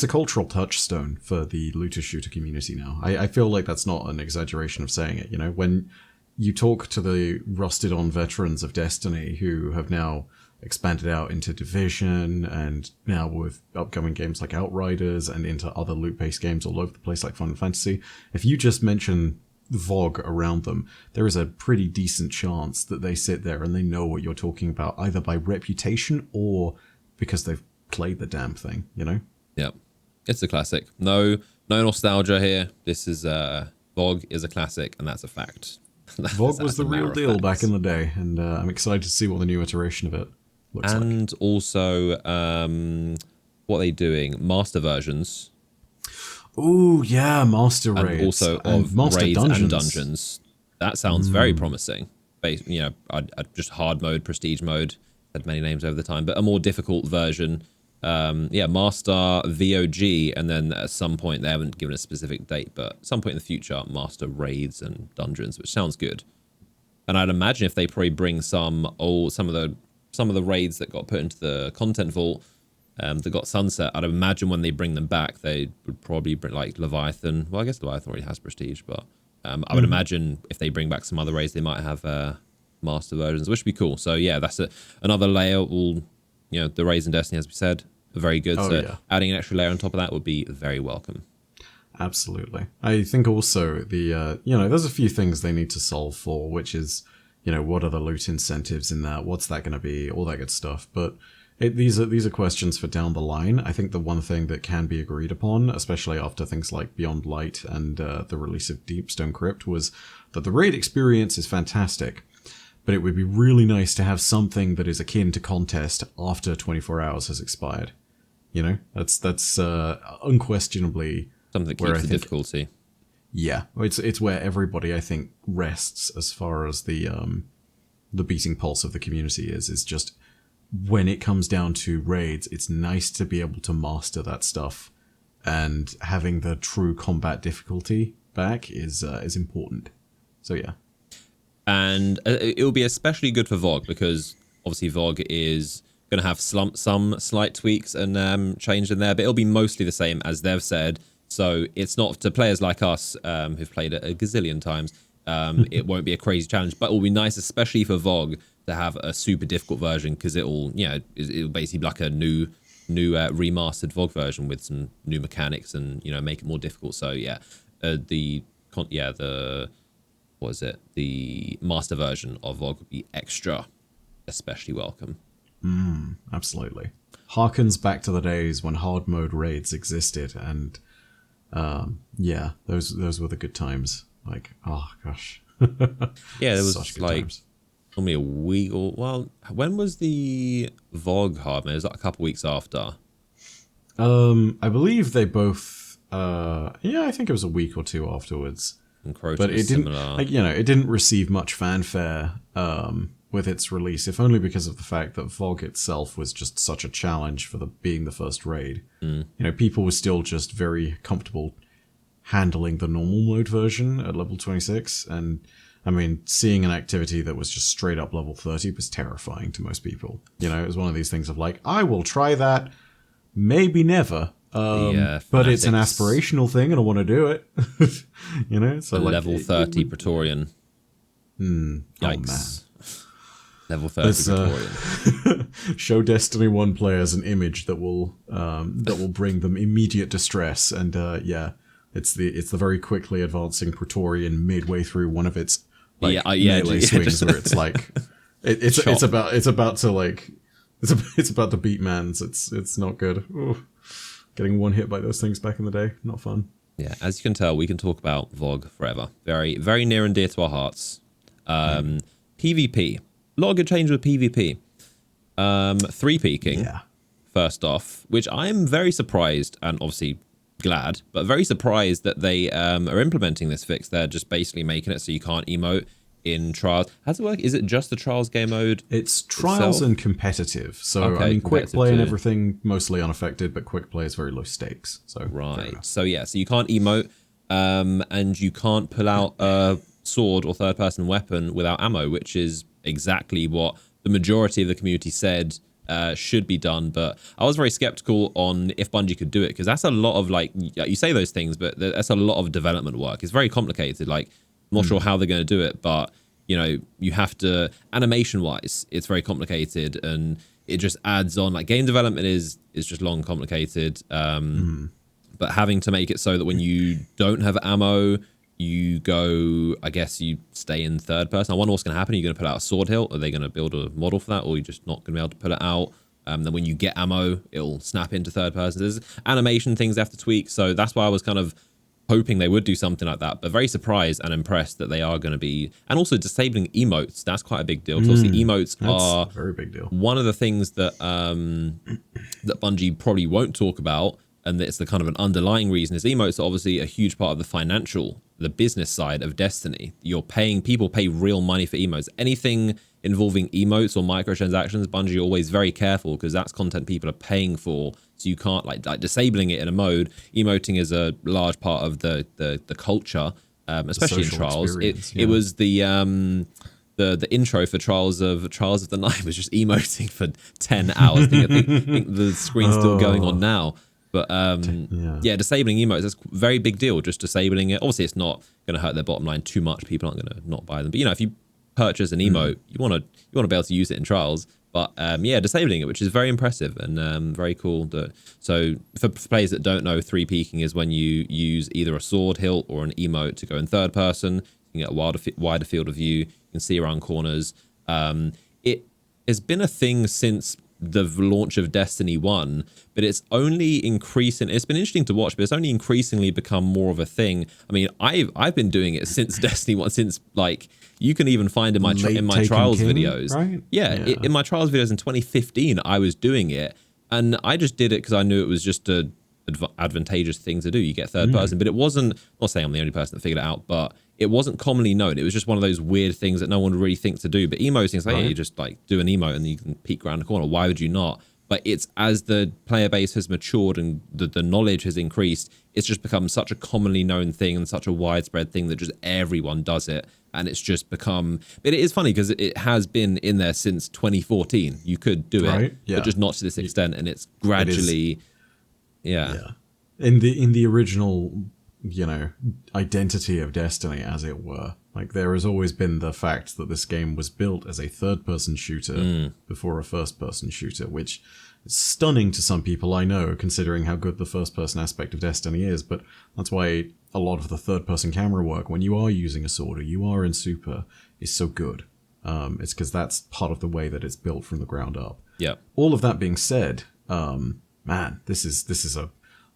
a cultural touchstone for the looter-shooter community now. I feel like that's not an exaggeration of saying it. When you talk to the rusted-on veterans of Destiny who have now expanded out into Division, and now with upcoming games like Outriders and into other loot-based games all over the place like Final Fantasy, if you just mention Vogue around them, there is a pretty decent chance that they sit there and they know what you're talking about, either by reputation or because they've played the damn thing, Yeah, it's a classic. No nostalgia here. This is Vogue is a classic, and that's a fact. Vogue was the real deal back in the day, and I'm excited to see what the new iteration of it looks like. And also, what are they doing? Master versions. Oh yeah, master raids, and also of master raids dungeons. and dungeons. That sounds very promising. I'd just hard mode, prestige mode, had many names over the time, but a more difficult version. Master VOG, and then at some point, they haven't given a specific date, but at some point in the future, master raids and dungeons, which sounds good. And I'd imagine if they probably bring some of the raids that got put into the content vault, that got sunset, I'd imagine when they bring them back, they would probably bring like Leviathan. Well, I guess Leviathan already has prestige, but I would imagine if they bring back some other raids, they might have master versions, which would be cool. So yeah, that's another layer. The raids in Destiny, as we said, are very good. Adding an extra layer on top of that would be very welcome. Absolutely. I think also there's a few things they need to solve for, which is, what are the loot incentives in that? What's that going to be? All that good stuff. But these are questions for down the line. I think the one thing that can be agreed upon, especially after things like Beyond Light and the release of Deepstone Crypt, was that the raid experience is fantastic. But it would be really nice to have something that is akin to contest after 24 hours has expired. That's unquestionably something that keeps the difficulty. Yeah, it's where everybody, I think, rests as far as the beating pulse of the community is just when it comes down to raids, it's nice to be able to master that stuff, and having the true combat difficulty back is important. So yeah. And it will be especially good for Vogue, because obviously Vogue is going to have some slight tweaks and change in there, but it'll be mostly the same as they've said. So it's not, to players like us who've played it a gazillion times, it won't be a crazy challenge, but it will be nice, especially for Vogue, to have a super difficult version, because it'll basically be like a new remastered Vogue version with some new mechanics and make it more difficult. So yeah, the master version of Vogue would be especially welcome. Absolutely. Harkens back to the days when hard mode raids existed, and those were the good times. Like, oh gosh. Yeah, there was such good like times. only a week, when was the Vogue hard mode? It was like a couple weeks after. I believe they both I think it was a week or two afterwards. But it didn't it didn't receive much fanfare with its release, if only because of the fact that Vogue itself was just such a challenge for being the first raid. People were still just very comfortable handling the normal mode version at level 26, and I mean, seeing an activity that was just straight up level 30 was terrifying to most people. It was one of these things of like, I will try that, maybe never. But it's an aspirational thing and I want to do it. So level 30 Praetorian. Yikes. Level 30 Praetorian. Show Destiny 1 players an image that will bring them immediate distress, and it's the very quickly advancing Praetorian midway through one of its melee swings where it's like it's about to beat mans. It's not good. Ooh. Getting one hit by those things back in the day, not fun. Yeah, as you can tell, we can talk about VOG forever. Very, very near and dear to our hearts. PvP. A lot of good change with PvP. 3 peaking, first off, which I'm very surprised and obviously glad, but very surprised that they are implementing this fix. They're just basically making it so you can't emote in Trials. How does it work? Is it just the Trials game mode? It's Trials and competitive. So, okay, I mean, quick play and everything, mostly unaffected, but quick play is very low stakes. So right. So, yeah, so you can't emote and you can't pull out a sword or third-person weapon without ammo, which is exactly what the majority of the community said should be done. But I was very skeptical on if Bungie could do it, because that's a lot of, like, you say those things, but that's a lot of development work. It's very complicated. Like, I'm not sure how they're going to do it, but, you know, you have to, animation-wise, it's very complicated, and it just adds on. Like, game development is just long and complicated, but having to make it so that when you don't have ammo, you go, I guess you stay in third person. I wonder what's going to happen. Are you going to put out a sword hilt? Are they going to build a model for that? Or are you just not going to be able to put it out? Then when you get ammo, it'll snap into third person. There's animation things they have to tweak. So that's why I was kind of hoping they would do something like that. But very surprised and impressed that they are going to be. And also disabling emotes. That's quite a big deal. Because obviously emotes are a very big deal. One of the things that that Bungie probably won't talk about, and it's the kind of an underlying reason, is emotes are obviously a huge part of the business side of Destiny. People pay real money for emotes. Anything involving emotes or microtransactions, Bungie are always very careful, because that's content people are paying for. So you can't like disabling it in a mode. Emoting is a large part of the culture, especially in Trials. It was the intro for Trials of the Night was just emoting for 10 hours. I think the screen's still going on now. But disabling emotes, that's a very big deal. Just disabling it. Obviously, it's not going to hurt their bottom line too much. People aren't going to not buy them. But, you know, if you purchase an emote, you want to be able to use it in Trials. But, disabling it, which is very impressive and very cool. So for players that don't know, 3 peaking is when you use either a sword hilt or an emote to go in third person. You can get a wider field of view. You can see around corners. It has been a thing since the launch of Destiny 1, but it's only increasing. It's been interesting to watch, but it's only increasingly become more of a thing. I mean, I've been doing it since Destiny 1, since, like, you can even find in my Trials videos. Right? In my Trials videos in 2015, I was doing it, and I just did it because I knew it was just a advantageous thing to do. You get third person, but it wasn't, I'm not saying I'm the only person that figured it out, but it wasn't commonly known. It was just one of those weird things that no one really thinks to do. But emoting is like, you just like do an emote and you can peek around the corner. Why would you not? But it's as the player base has matured and the knowledge has increased, it's just become such a commonly known thing and such a widespread thing that just everyone does it. And it's just become, but it is funny because it has been in there since 2014. You could do it, but just not to this extent. And it's gradually, In the original, you know, identity of Destiny, as it were, like, there has always been the fact that this game was built as a third-person shooter before a first-person shooter, which is stunning to some people, I know, considering how good the first-person aspect of Destiny is, but that's why a lot of the third-person camera work, when you are using a sword or you are in Super, is so good. It's because that's part of the way that it's built from the ground up. Yeah. All of that being said, man, this is a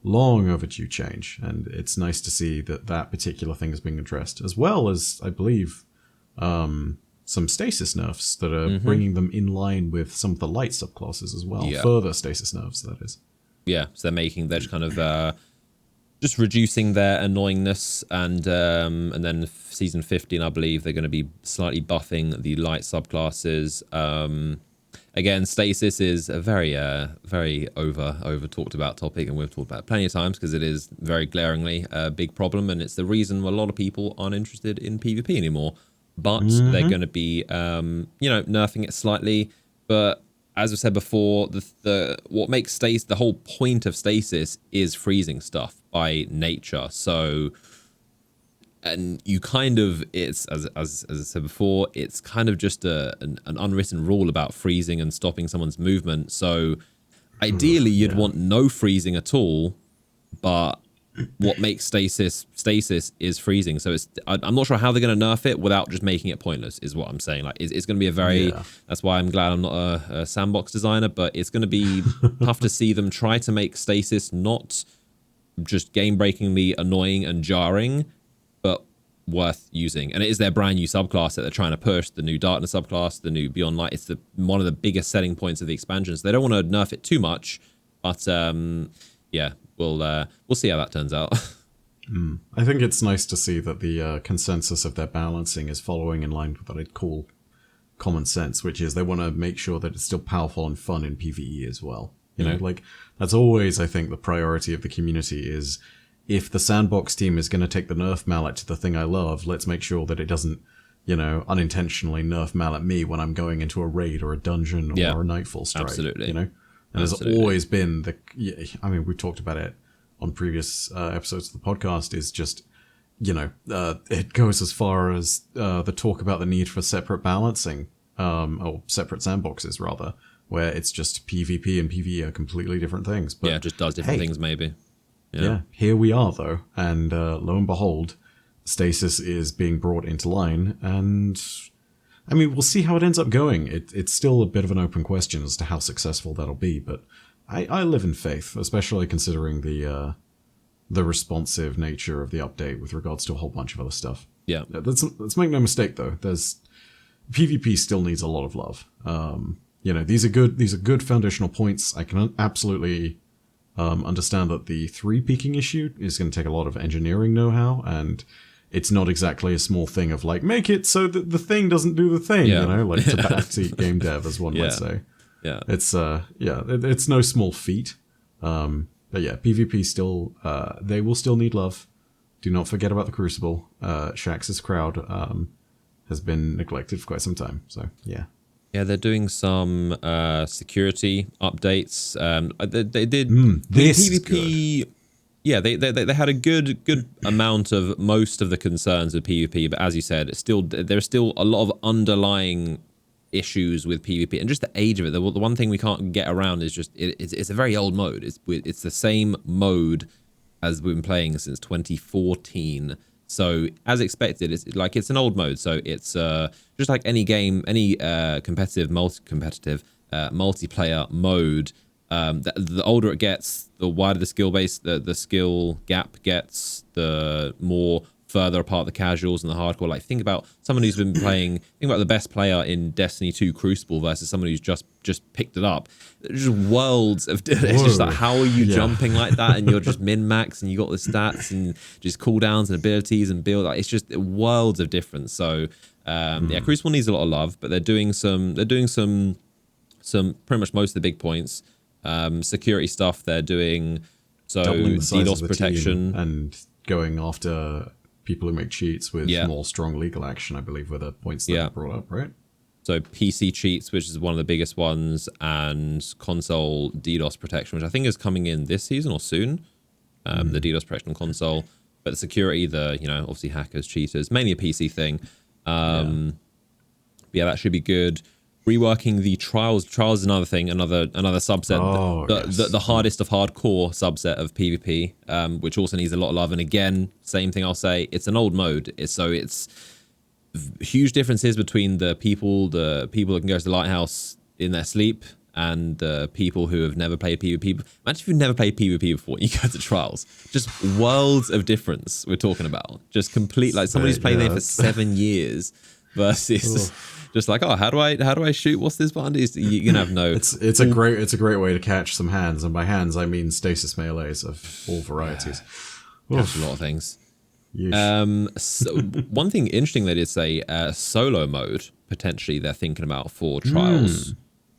long overdue change, and it's nice to see that particular thing is being addressed, as well as, I believe, some stasis nerfs that are bringing them in line with some of the light subclasses as well. Further stasis nerfs, that is. Yeah, so they're just kind of just reducing their annoyingness, and then season 15, I believe, they're going to be slightly buffing the light subclasses. Again, stasis is a very over talked about topic, and we've talked about it plenty of times because it is very glaringly a big problem, and it's the reason a lot of people aren't interested in PvP anymore. But they're going to be, nerfing it slightly. But as I said before, what makes stasis, the whole point of stasis is freezing stuff by nature. So and you kind of, it's as I said before, it's kind of just an unwritten rule about freezing and stopping someone's movement. So ideally you'd want no freezing at all, but what makes stasis is freezing. So I'm not sure how they're going to nerf it without just making it pointless, is what I'm saying. Like it's going to be a very, that's why I'm glad I'm not a sandbox designer, but it's going to be tough to see them try to make stasis not just game-breakingly annoying and jarring, but worth using. And it is their brand new subclass that they're trying to push, the new Darkness subclass, the new Beyond Light. It's one of the biggest selling points of the expansions. They don't want to nerf it too much, but yeah, we'll see how that turns out. I think it's nice to see that the consensus of their balancing is following in line with what I'd call common sense, which is they want to make sure that it's still powerful and fun in PvE as well. You know, like that's always, I think, the priority of the community is if the sandbox team is going to take the nerf mallet to the thing I love, let's make sure that it doesn't, you know, unintentionally nerf mallet me when I'm going into a raid or a dungeon or a nightfall strike. Absolutely. You know, and there's always been I mean, we talked about it on previous episodes of the podcast, is just, you know, it goes as far as the talk about the need for separate balancing, or separate sandboxes rather, where it's just PvP and PvE are completely different things. But it just does different things maybe. Yeah, here we are though, and lo and behold, stasis is being brought into line, and I mean, we'll see how it ends up going. It's still a bit of an open question as to how successful that'll be, but I live in faith, especially considering the responsive nature of the update with regards to a whole bunch of other stuff. Yeah, let's make no mistake though. PvP still needs a lot of love. You know, these are good foundational points. I can absolutely understand that the 3 peaking issue is going to take a lot of engineering know-how, and it's not exactly a small thing of like, make it so that the thing doesn't do the thing, you know, like to backseat game dev, as one might say. Yeah, it's it's no small feat. But yeah, PvP still, they will still need love. Do not forget about the Crucible. Shax's crowd has been neglected for quite some time. So yeah. Yeah, they're doing some security updates. They did this PvP. Yeah, they had a good amount of most of the concerns with PvP, but as you said, there's still a lot of underlying issues with PvP, and just the age of it. The one thing we can't get around is just it's a very old mode. It's the same mode as we've been playing since 2014. So as expected, it's an old mode. So it's just like any game, any competitive multiplayer mode. The older it gets, the wider the skill base, the skill gap gets, the more further apart the casuals and the hardcore. Like think about someone who's been playing. Think about the best player in Destiny 2 Crucible versus someone who's just picked it up. There's just worlds of. It's just like, how are you jumping like that, and you're just min max, and you got the stats and just cooldowns and abilities and build. Like it's just worlds of difference. So yeah, Crucible needs a lot of love, but they're doing some pretty much most of the big points. Security stuff they're doing. So DDoS protection and going after people who make cheats with more strong legal action, I believe, were the points that were brought up, right? So PC cheats, which is one of the biggest ones, and console DDoS protection, which I think is coming in this season or soon. The DDoS protection on console, but the security, obviously hackers, cheaters, mainly a PC thing. But yeah, that should be good. Reworking the trials. Trials is another thing, another subset. The hardest of hardcore subset of PvP, which also needs a lot of love. And again, same thing I'll say, it's an old mode. It's huge differences between the people that can go to the lighthouse in their sleep and the people who have never played PvP. Imagine if you've never played PvP before, you go to trials. Just worlds of difference we're talking about. Just complete, like somebody who's played there for 7 years versus just like, how do I shoot? What's this button? You're gonna have no. It's a great way to catch some hands, and by hands I mean stasis melees of all varieties. Catch a lot of things. So one thing interesting they did say, solo mode potentially they're thinking about for trials,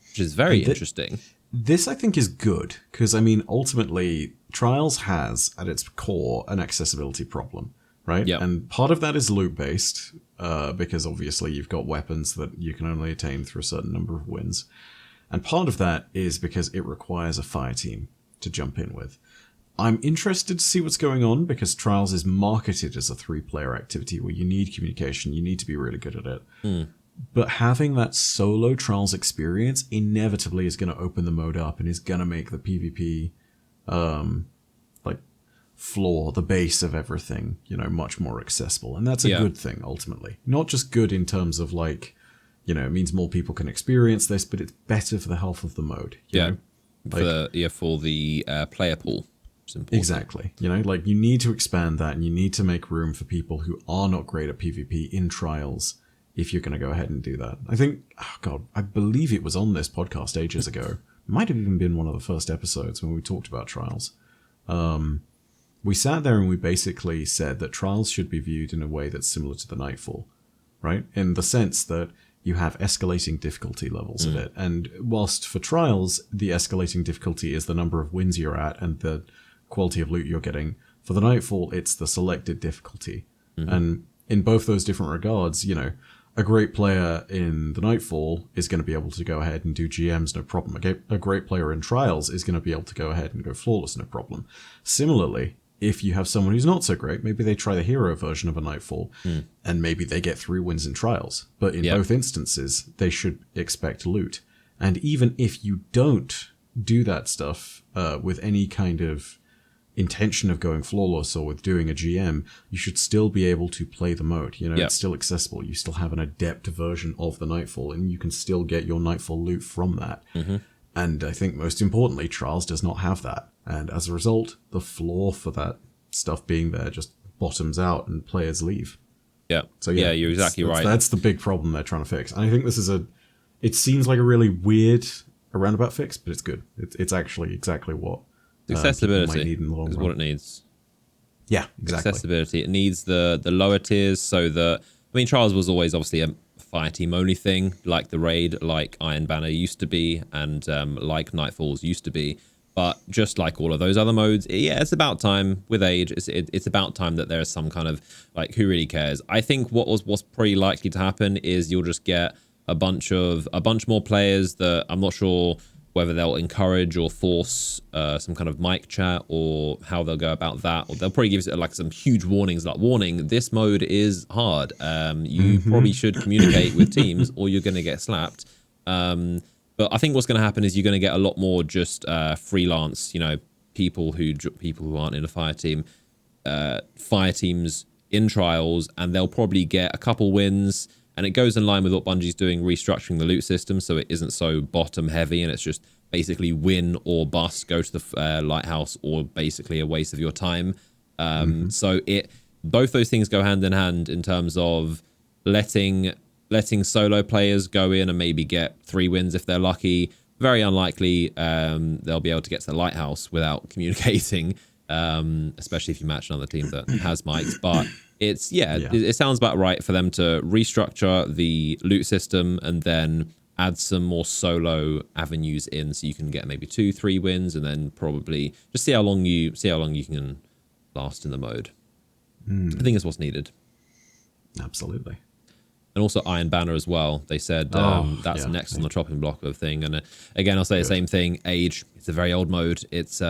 which is very interesting. This I think is good because I mean ultimately trials has at its core an accessibility problem. Right? Yep. And part of that is loot based, because obviously you've got weapons that you can only attain through a certain number of wins. And part of that is because it requires a fire team to jump in with. I'm interested to see what's going on because Trials is marketed as a 3-player activity where you need communication, you need to be really good at it. But having that solo Trials experience inevitably is going to open the mode up and is going to make the PvP like floor, the base of everything, much more accessible. And that's a good thing ultimately. Not just good in terms of like, it means more people can experience this, but it's better for the health of the mode. You know? For the player pool. Exactly. Like you need to expand that and you need to make room for people who are not great at PvP in Trials if you're going to go ahead and do that. I think, I believe it was on this podcast ages ago. Might have even been one of the first episodes when we talked about Trials. We sat there and we basically said that Trials should be viewed in a way that's similar to the Nightfall, right? In the sense that you have escalating difficulty levels of it. And whilst for Trials, the escalating difficulty is the number of wins you're at and the quality of loot you're getting, for the Nightfall, it's the selected difficulty. And in both those different regards, a great player in the Nightfall is going to be able to go ahead and do GMs no problem. A great player in Trials is going to be able to go ahead and go flawless no problem. Similarly, if you have someone who's not so great, maybe they try the hero version of a Nightfall, and maybe they get 3 wins in Trials. But in both instances, they should expect loot. And even if you don't do that stuff with any kind of intention of going flawless or with doing a GM, you should still be able to play the mode. It's still accessible. You still have an adept version of the Nightfall, and you can still get your Nightfall loot from that. And I think most importantly, Trials does not have that. And as a result, the floor for that stuff being there just bottoms out and players leave. Yeah. So yeah, you're exactly right. That's the big problem they're trying to fix. And I think this is it seems like a really weird roundabout fix, but it's good. It's actually exactly what accessibility might need in the long is run. what it needs. Yeah, exactly. Accessibility. It needs the lower tiers so that, Trials was always obviously a fire team only thing, like the Raid, like Iron Banner used to be, and like Nightfalls used to be. But just like all of those other modes, it's about time with age. It's about time that there is some kind of like, who really cares? I think what's pretty likely to happen is you'll just get a bunch more players that I'm not sure whether they'll encourage or force some kind of mic chat or how they'll go about that. Or they'll probably give it like some huge warnings, like, warning, this mode is hard. You probably should communicate with teams or you're going to get slapped. But I think what's going to happen is you're going to get a lot more just freelance, people who aren't in a fire team, fire teams in Trials, and they'll probably get a couple wins. And it goes in line with what Bungie's doing, restructuring the loot system so it isn't so bottom heavy and it's just basically win or bust, go to the lighthouse, or basically a waste of your time. So both those things go hand in hand in terms of letting solo players go in and maybe get 3 wins if they're lucky. Very unlikely they'll be able to get to the lighthouse without communicating, especially if you match another team that has mics. But it sounds about right for them to restructure the loot system and then add some more solo avenues in, so you can get maybe 2-3 wins, and then probably just see how long you can last in the mode. I think it's what's needed. Absolutely. And also Iron Banner as well. They said that's next on the chopping block of thing. And again, I'll say the same thing. Age. It's a very old mode. It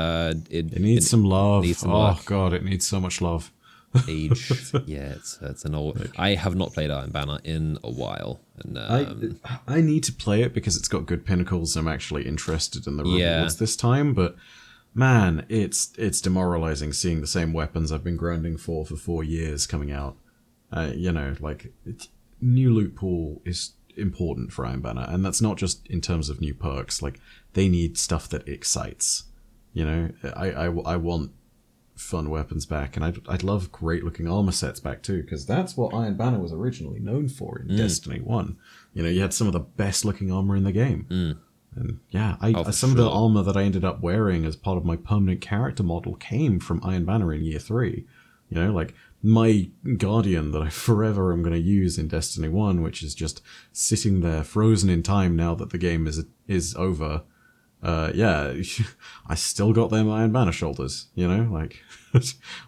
needs some love. Work. God, it needs so much love. Age. It's an old. I have not played Iron Banner in a while, and I need to play it because it's got good pinnacles. I'm actually interested in the rewards this time, but man, it's demoralizing seeing the same weapons I've been grinding for 4 years coming out. New loot pool is important for Iron Banner, and that's not just in terms of new perks. Like, they need stuff that excites. I want fun weapons back, and I'd love great looking armor sets back too, because that's what Iron Banner was originally known for in Destiny 1. You had some of the best looking armor in the game. And some of the armor that I ended up wearing as part of my permanent character model came from Iron Banner in year 3. Like my Guardian that I forever am going to use in Destiny 1, which is just sitting there frozen in time now that the game is over. I still got them Iron Banner shoulders, like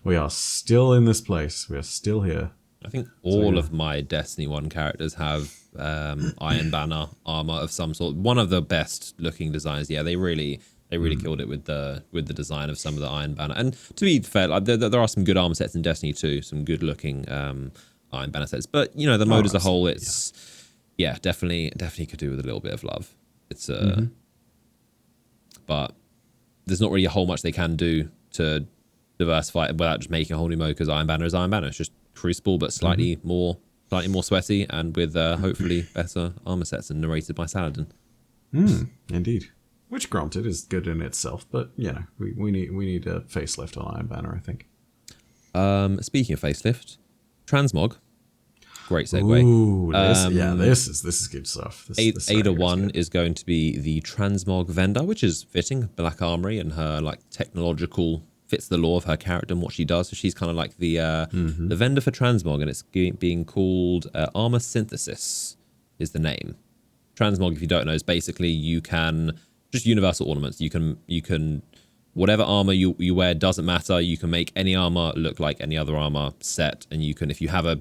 we are still in this place. We are still here. I think all of my Destiny 1 characters have Iron Banner armor of some sort. One of the best looking designs. Yeah, they really They really killed it with the design of some of the Iron Banner. And to be fair, like, there are some good armor sets in Destiny 2, some good looking Iron Banner sets. But you know, the mode as a whole, it's definitely could do with a little bit of love. It's but there's not really a whole much they can do to diversify it without just making a whole new mode, because Iron Banner is Iron Banner. It's just Crucible, but slightly more sweaty and with hopefully better armor sets and narrated by Saladin. Indeed. Which, granted, is good in itself, but you know, we need a facelift on Iron Banner, I think. Speaking of facelift, transmog, great segue. Ooh, this is good stuff. Ada 1 is going to be the transmog vendor, which is fitting. Black Armory and her like technological fits the law of her character and what she does. So she's kind of like the vendor for transmog, and it's being called Armor Synthesis is the name. Transmog, if you don't know, is basically you can just universal ornaments. You can whatever armor you wear doesn't matter. You can make any armor look like any other armor set, and you can, if you have a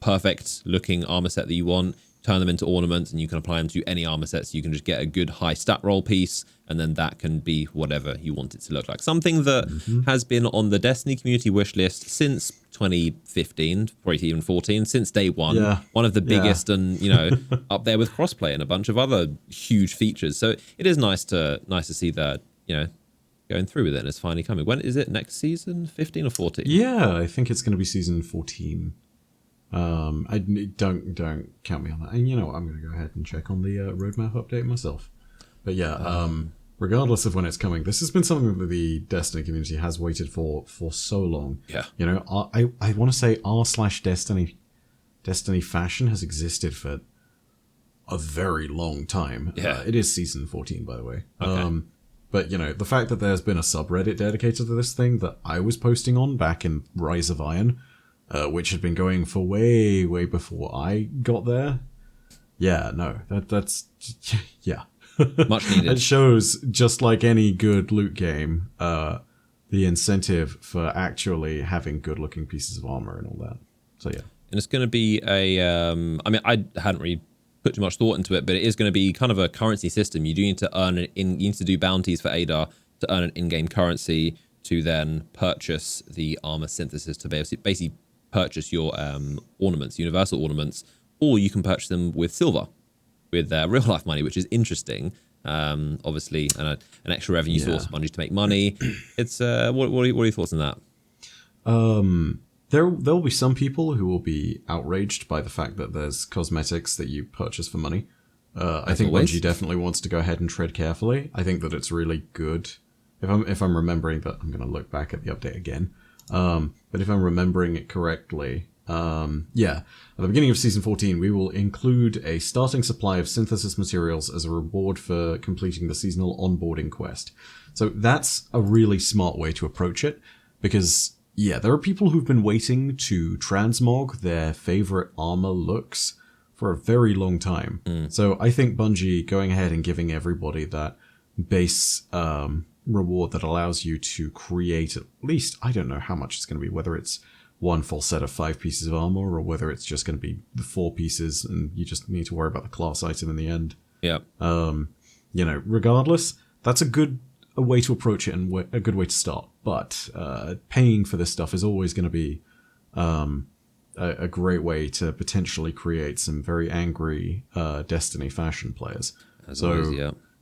perfect looking armor set that you want, turn them into ornaments, and you can apply them to any armor set. So you can just get a good high stat roll piece, and then that can be whatever you want it to look like. Something that has been on the Destiny community wish list since 2015, probably even 14, since day one. Yeah. One of the biggest, and you know, up there with crossplay and a bunch of other huge features. So it is nice to see that, you know, going through with it, and it's finally coming. When is it? Next season, 15 or 14? Yeah, I think it's going to be season 14. I don't count me on that. And you know what, I'm going to go ahead and check on the roadmap update myself. But yeah, regardless of when it's coming, this has been something that the Destiny community has waited for so long. Yeah. You know, I want to say r/Destiny fashion has existed for a very long time. Yeah. It is season 14, by the way. Okay. But, you know, the fact that there's been a subreddit dedicated to this thing that I was posting on back in Rise of Iron, which had been going for way before I got there. Yeah, no, that's yeah. Much needed. It shows, just like any good loot game, the incentive for actually having good-looking pieces of armor and all that. So yeah. And it's going to be a, I mean, I hadn't really put too much thought into it, but it is going to be kind of a currency system. You do need to you need to do bounties for Ada to earn an in-game currency to then purchase the armor synthesis to basically purchase your ornaments, universal ornaments, or you can purchase them with silver, with real life money, which is interesting. Obviously, an extra revenue source for Bungie to make money. It's what are your thoughts on that? There'll be some people who will be outraged by the fact that there's cosmetics that you purchase for money. I think Bungie definitely wants to go ahead and tread carefully. I think that it's really good. If I'm remembering that, I'm going to look back at the update again. But if I'm remembering it correctly, at the beginning of Season 14, we will include a starting supply of synthesis materials as a reward for completing the seasonal onboarding quest. So that's a really smart way to approach it, because, yeah, there are people who've been waiting to transmog their favorite armor looks for a very long time. So I think Bungie going ahead and giving everybody that base reward that allows you to create at least, I don't know how much it's going to be, whether it's one full set of 5 pieces of armor or whether it's just going to be the 4 pieces and you just need to worry about the class item in the end. Yeah. You know, regardless, that's a way to approach it and a good way to start. But paying for this stuff is always going to be a great way to potentially create some very angry Destiny fashion players.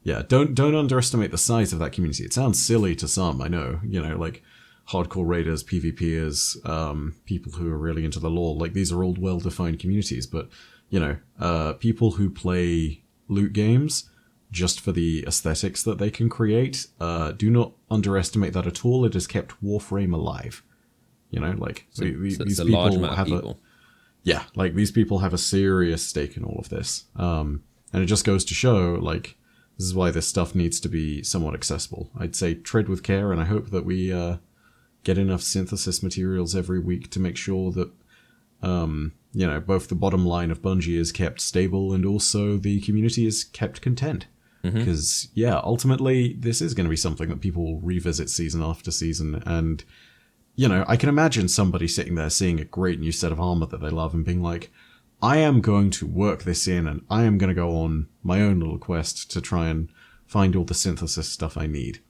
Yeah, don't underestimate the size of that community. It sounds silly to some, I know. You know, like hardcore raiders, PvPers, people who are really into the lore. Like, these are all well-defined communities. But, you know, people who play loot games just for the aesthetics that they can create, do not underestimate that at all. It has kept Warframe alive. You know, like, these people have these people have a serious stake in all of this. And it just goes to show, like, this is why this stuff needs to be somewhat accessible. I'd say tread with care, and I hope that we get enough synthesis materials every week to make sure that, you know, both the bottom line of Bungie is kept stable and also the community is kept content. Because, ultimately, this is going to be something that people will revisit season after season. And, you know, I can imagine somebody sitting there seeing a great new set of armor that they love and being like, I am going to work this in and I am going to go on my own little quest to try and find all the synthesis stuff I need.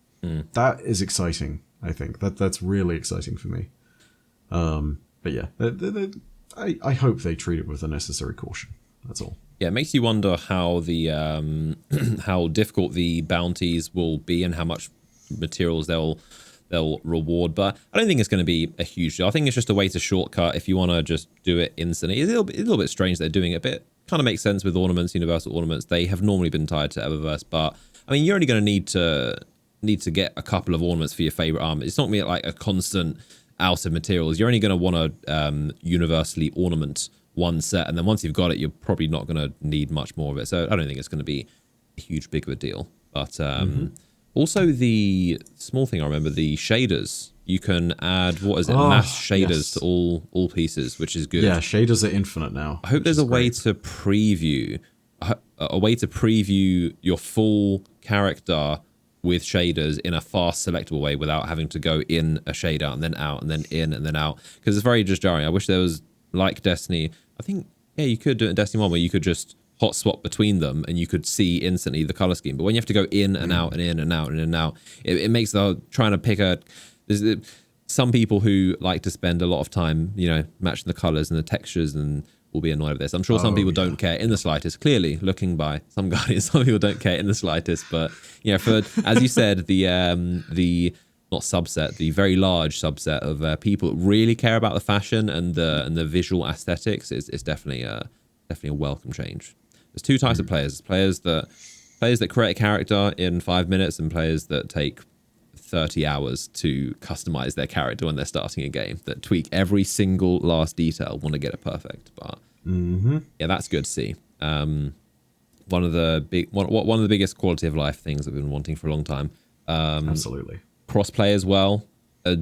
That is exciting. I think that's really exciting for me. But yeah, I hope they treat it with the necessary caution. That's all. Yeah, it makes you wonder how the how difficult the bounties will be and how much materials they'll reward. But I don't think it's going to be a huge deal. I think it's just a way to shortcut if you want to just do it instantly. It's a little bit strange they're doing it, but it kind of makes sense with ornaments, universal ornaments. They have normally been tied to Eververse, but I mean, you're only going to need to get a couple of ornaments for your favorite armor. It's not going to be like a constant out of materials. You're only going to want to universally ornament one set, and then once you've got it, you're probably not going to need much more of it. So I don't think it's going to be a huge big of a deal. But also the small thing I remember, the shaders. You can add, mass shaders to all pieces, which is good. Yeah, shaders are infinite now. I hope there's a way to preview your full character with shaders in a fast selectable way without having to go in a shader and then out and then in and then out, because it's very just jarring. I wish there was, like Destiny, I think, yeah, you could do it in Destiny 1 where you could just hot swap between them and you could see instantly the color scheme. But when you have to go in and out and in and out and in and out, it makes the trying to pick there's some people who like to spend a lot of time, matching the colors and the textures and will be annoyed with this. I'm sure some people don't care in the slightest. Clearly, looking by some guardians, some people don't care in the slightest. But for, as you said, the not subset, the very large subset of people that really care about the fashion and the visual aesthetics, is definitely a welcome change. There's two types of players: players that create a character in 5 minutes, and players that take 30 hours to customize their character when they're starting a game, that tweak every single last detail, want to get it perfect. But yeah, that's good to see. One of the biggest quality of life things I've been wanting for a long time. Absolutely. Crossplay as well. All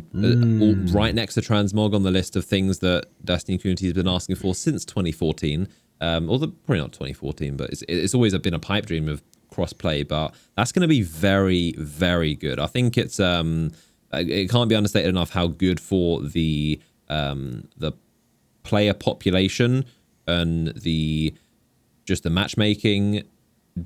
right next to transmog on the list of things that Destiny community has been asking for since 2014. Although probably not 2014, but it's always been a pipe dream of crossplay. But that's going to be very, very good. I think it can't be understated enough how good for the player population and the matchmaking,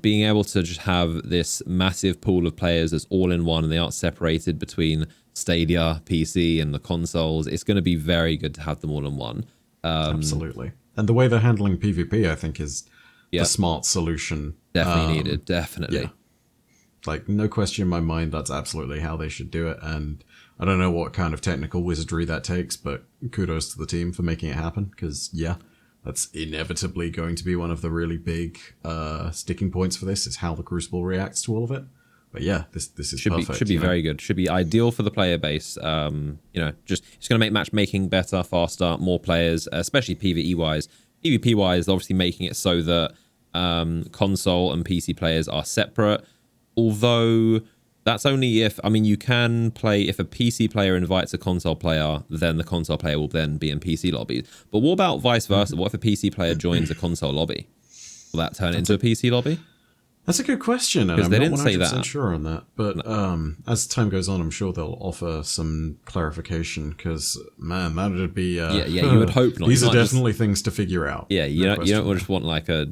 being able to just have this massive pool of players that's all in one and they aren't separated between Stadia, PC, and the consoles. It's going to be very good to have them all in one. Absolutely. And the way they're handling PvP, I think, is the smart solution. Definitely needed. Definitely. Yeah. Like, no question in my mind, that's absolutely how they should do it. And I don't know what kind of technical wizardry that takes, but kudos to the team for making it happen. Because, that's inevitably going to be one of the really big sticking points for this, is how the Crucible reacts to all of it. But yeah, this is perfect. Should be very good. Should be ideal for the player base. It's going to make matchmaking better, faster, more players, especially PvE wise. PvP wise, obviously making it so that console and PC players are separate. Although that's only if, you can play, if a PC player invites a console player, then the console player will then be in PC lobbies. But what about vice versa? What if a PC player joins a console lobby? Will that turn into a PC lobby? That's a good question, and I'm not 100% sure on that. But as time goes on, I'm sure they'll offer some clarification, because, man, that would be... you would hope not. These are definitely things to figure out. Yeah, you don't just want like a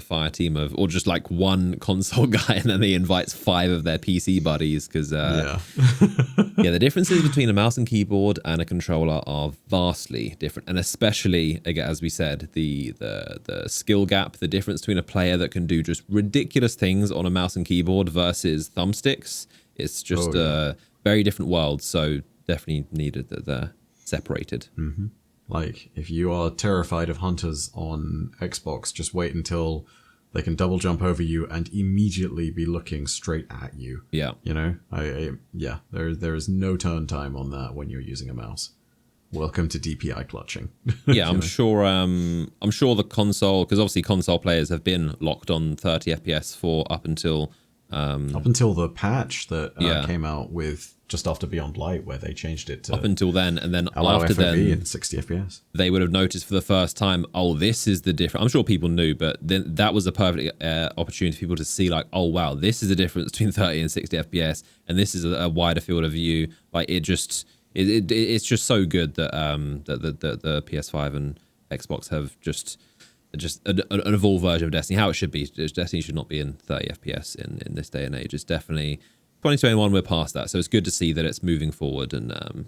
fire team of, or just like one console guy, and then he invites 5 of their PC buddies, because the differences between a mouse and keyboard and a controller are vastly different, and especially, again, as we said, the skill gap, the difference between a player that can do just ridiculous things on a mouse and keyboard versus thumbsticks. It's just a very different world, so definitely needed that they're separated. Mm-hmm. Like, if you are terrified of hunters on Xbox, just wait until they can double jump over you and immediately be looking straight at you. Yeah. There is no turn time on that when you're using a mouse. Welcome to DPI clutching. Yeah, I'm sure the console, because obviously console players have been locked on 30 FPS for up until the patch that came out with just after Beyond Light, where they changed it to up until then, and then allow after FOV then in 60 FPS. They would have noticed for the first time, oh, this is the difference. I'm sure people knew, but then that was a perfect opportunity for people to see, like, oh wow, this is the difference between 30 and 60 FPS, and this is a wider field of view. Like, it's just so good that the PS5 and Xbox have just an evolved version of Destiny, how it should be. Destiny should not be in 30 FPS in this day and age. It's definitely 2021. We're past that, so it's good to see that it's moving forward, and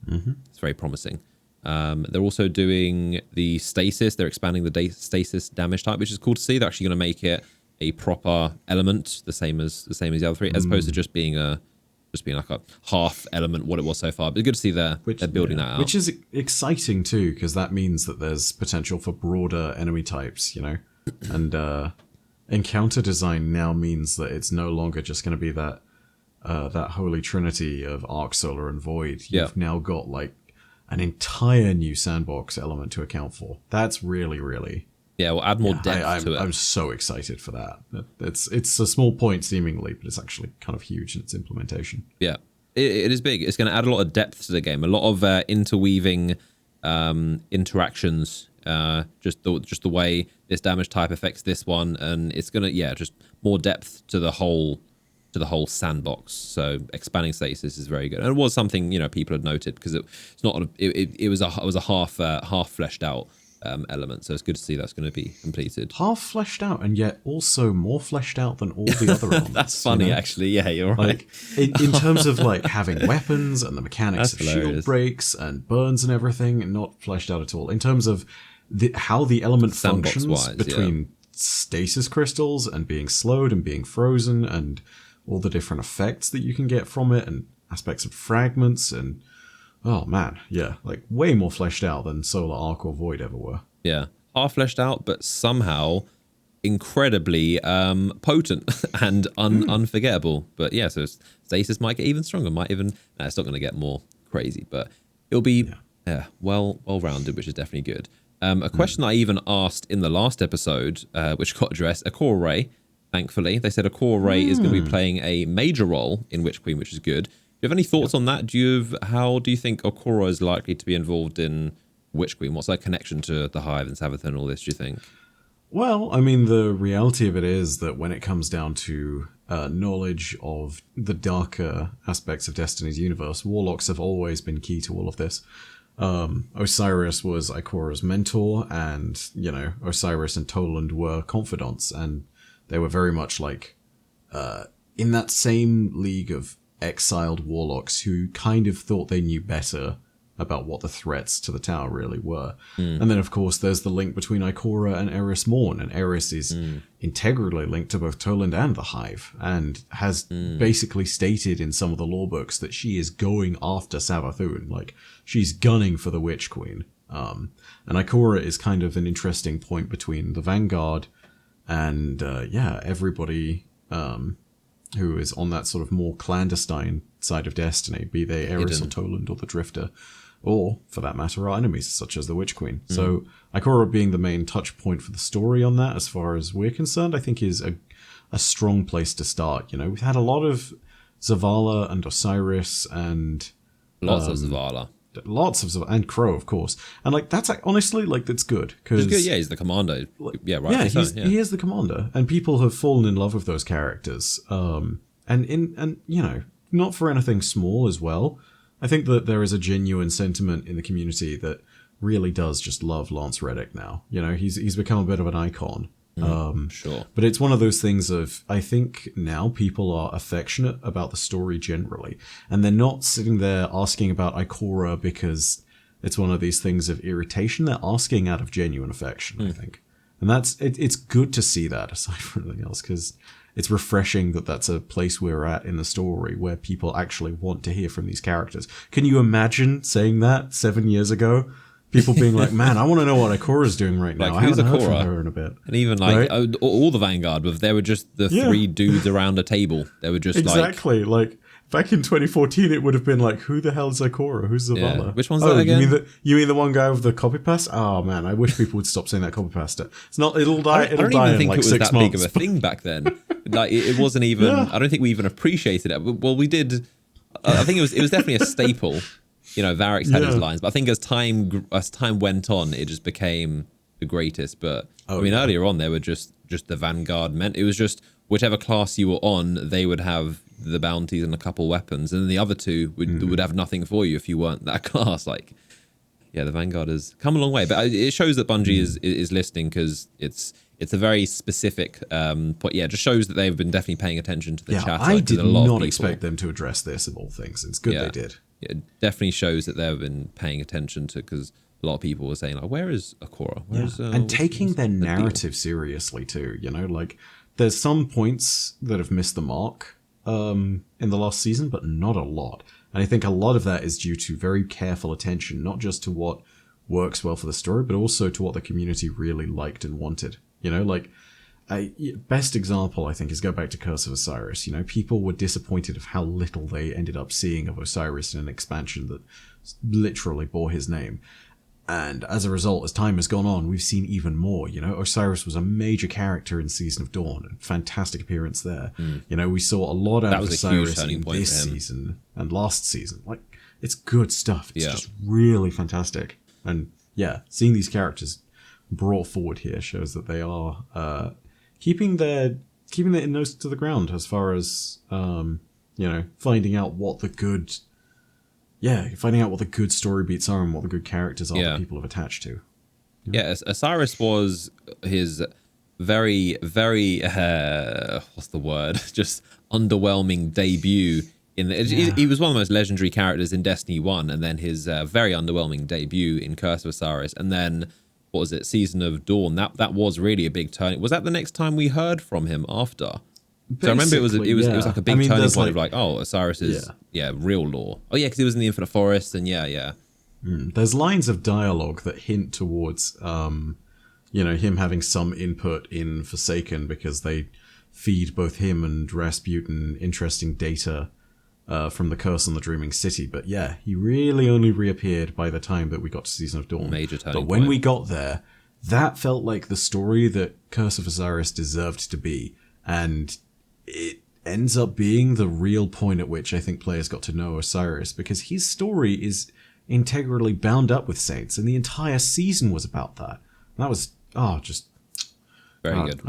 it's very promising. They're also doing the stasis. They're expanding the stasis damage type, which is cool to see. They're actually going to make it a proper element, the same as the other three, as opposed to just being like a half element what it was so far. But it's good to see they're building that out. Which is exciting too, because that means that there's potential for broader enemy types, and encounter design now means that it's no longer just going to be that holy trinity of Arc, Solar, and Void. You've now got like an entire new sandbox element to account for. That's really, really... Yeah, we'll add more depth to it. I'm so excited for that. It's a small point seemingly, but it's actually kind of huge in its implementation. Yeah, it is big. It's going to add a lot of depth to the game. A lot of interweaving interactions. Just the way this damage type affects this one, and it's going to just more depth to the whole sandbox. So expanding stasis is very good, and it was something people had noted, because it was a half fleshed out element. So it's good to see that's going to be completed. Half fleshed out, and yet also more fleshed out than all the other elements. That's funny, actually. Yeah, you're right. Like, in terms of like having weapons and the mechanics of shield breaks and burns and everything, not fleshed out at all. In terms of how the element functions between stasis crystals and being slowed and being frozen, and all the different effects that you can get from it, and aspects of fragments, and oh man, like way more fleshed out than Solar, Arc, or Void ever were. Yeah, half fleshed out, but somehow incredibly potent and unforgettable. But yeah, so stasis might get even stronger. It's not going to get more crazy, but it'll be well-rounded, which is definitely good. A question I even asked in the last episode, which got addressed, a core array. Thankfully, they said a core array is going to be playing a major role in Witch Queen, which is good. Do you have any thoughts on that? How do you think Okura is likely to be involved in Witch Queen? What's their connection to the Hive and Savathun and all this, do you think? Well, I mean, the reality of it is that when it comes down to knowledge of the darker aspects of Destiny's universe, Warlocks have always been key to all of this. Osiris was Ikora's mentor, and, Osiris and Toland were confidants, and they were very much like in that same league of exiled warlocks who kind of thought they knew better about what the threats to the tower really were. And then, of course, there's the link between Ikora and Eris Morn, and Eris is integrally linked to both Toland and the Hive, and has basically stated in some of the lore books that she is going after Savathun, like, she's gunning for the Witch Queen. And Ikora is kind of an interesting point between the Vanguard and, everybody who is on that sort of more clandestine side of Destiny, be they Eris or Toland or the Drifter, or, for that matter, our enemies, such as the Witch Queen. So, Ikora being the main touch point for the story on that, as far as we're concerned, I think is a strong place to start. We've had a lot of Zavala and Osiris and... Lots of Zavala. And Crow, of course. And, that's honestly, that's good. Cause, yeah, he's the commander. Yeah, right. He is the commander. And people have fallen in love with those characters. And not for anything small as well. I think that there is a genuine sentiment in the community that really does just love Lance Reddick now. He's become a bit of an icon. Sure. But it's one of those things of, I think now people are affectionate about the story generally, and they're not sitting there asking about Ikora because it's one of these things of irritation. They're asking out of genuine affection, I think. And it's good to see that, aside from anything else, because it's refreshing that that's a place we're at in the story where people actually want to hear from these characters. Can you imagine saying that 7 years ago? People being like, man, I want to know what Ikora's doing right now. I haven't heard from her in a bit. And even all the Vanguard, they were just the three dudes around a table. They were just exactly like back in 2014, it would have been like, who the hell is Ikora? Who's Zavala? Yeah. Which one's that again? You mean the one guy with the copy paste? Oh man, I wish people would stop saying that copy paste. It's not. It'll die. I don't even think it was 6 that months. big of a thing back then. It wasn't even. Yeah. I don't think we even appreciated it. Well, we did. I think it was definitely a staple. Varix had his lines, but I think as time went on, it just became the greatest. But earlier on, they were just the Vanguard men. It was just whichever class you were on, they would have the bounties and a couple weapons, and then the other two would have nothing for you if you weren't that class. Yeah, the Vanguard has come a long way, but it shows that Bungie is listening, because it's a very specific but yeah, it just shows that they've been definitely paying attention to the chatter. I did not expect them to address this of all things. It's good they did. It definitely shows that they've been paying attention to, because a lot of people were saying, like, where is Akora? And taking their narrative seriously too, you know, like there's some points that have missed the mark in the last season, but not a lot. And I think a lot of that is due to very careful attention, not just to what works well for the story, but also to what the community really liked and wanted. You know, like, best example, I think, is go back to Curse of Osiris. You know, people were disappointed of how little they ended up seeing of Osiris in an expansion that literally bore his name. And as a result, as time has gone on, we've seen even more. You know, Osiris was a major character in Season of Dawn. A fantastic appearance there. You know, we saw a lot out of Osiris in this season and last season. Like, it's good stuff. It's just really fantastic. And yeah, seeing these characters brought forward here shows that they are keeping their nose to the ground as far as you know, finding out what the good story beats are and what the good characters are that people have attached to. Yeah, Osiris was his very, very what's the word? Just underwhelming debut. He was one of the most legendary characters in Destiny 1, and then his very underwhelming debut in Curse of Osiris, and then what was it, Season of Dawn? That was really a big turn. Was that the next time we heard from him after? So I remember it was like a big turning point of like, oh, Osiris is real lore. Oh yeah, because he was in the Infinite Forest, and there's lines of dialogue that hint towards you know, him having some input in Forsaken, because they feed both him and Rasputin interesting data from the Curse on the Dreaming City. But yeah, he really only reappeared by the time that we got to Season of Dawn. Major turning point. But when we got there, that felt like the story that Curse of Osiris deserved to be, and it ends up being the real point at which I think players got to know Osiris, because his story is integrally bound up with Saints, and the entire season was about that. And that was just very good.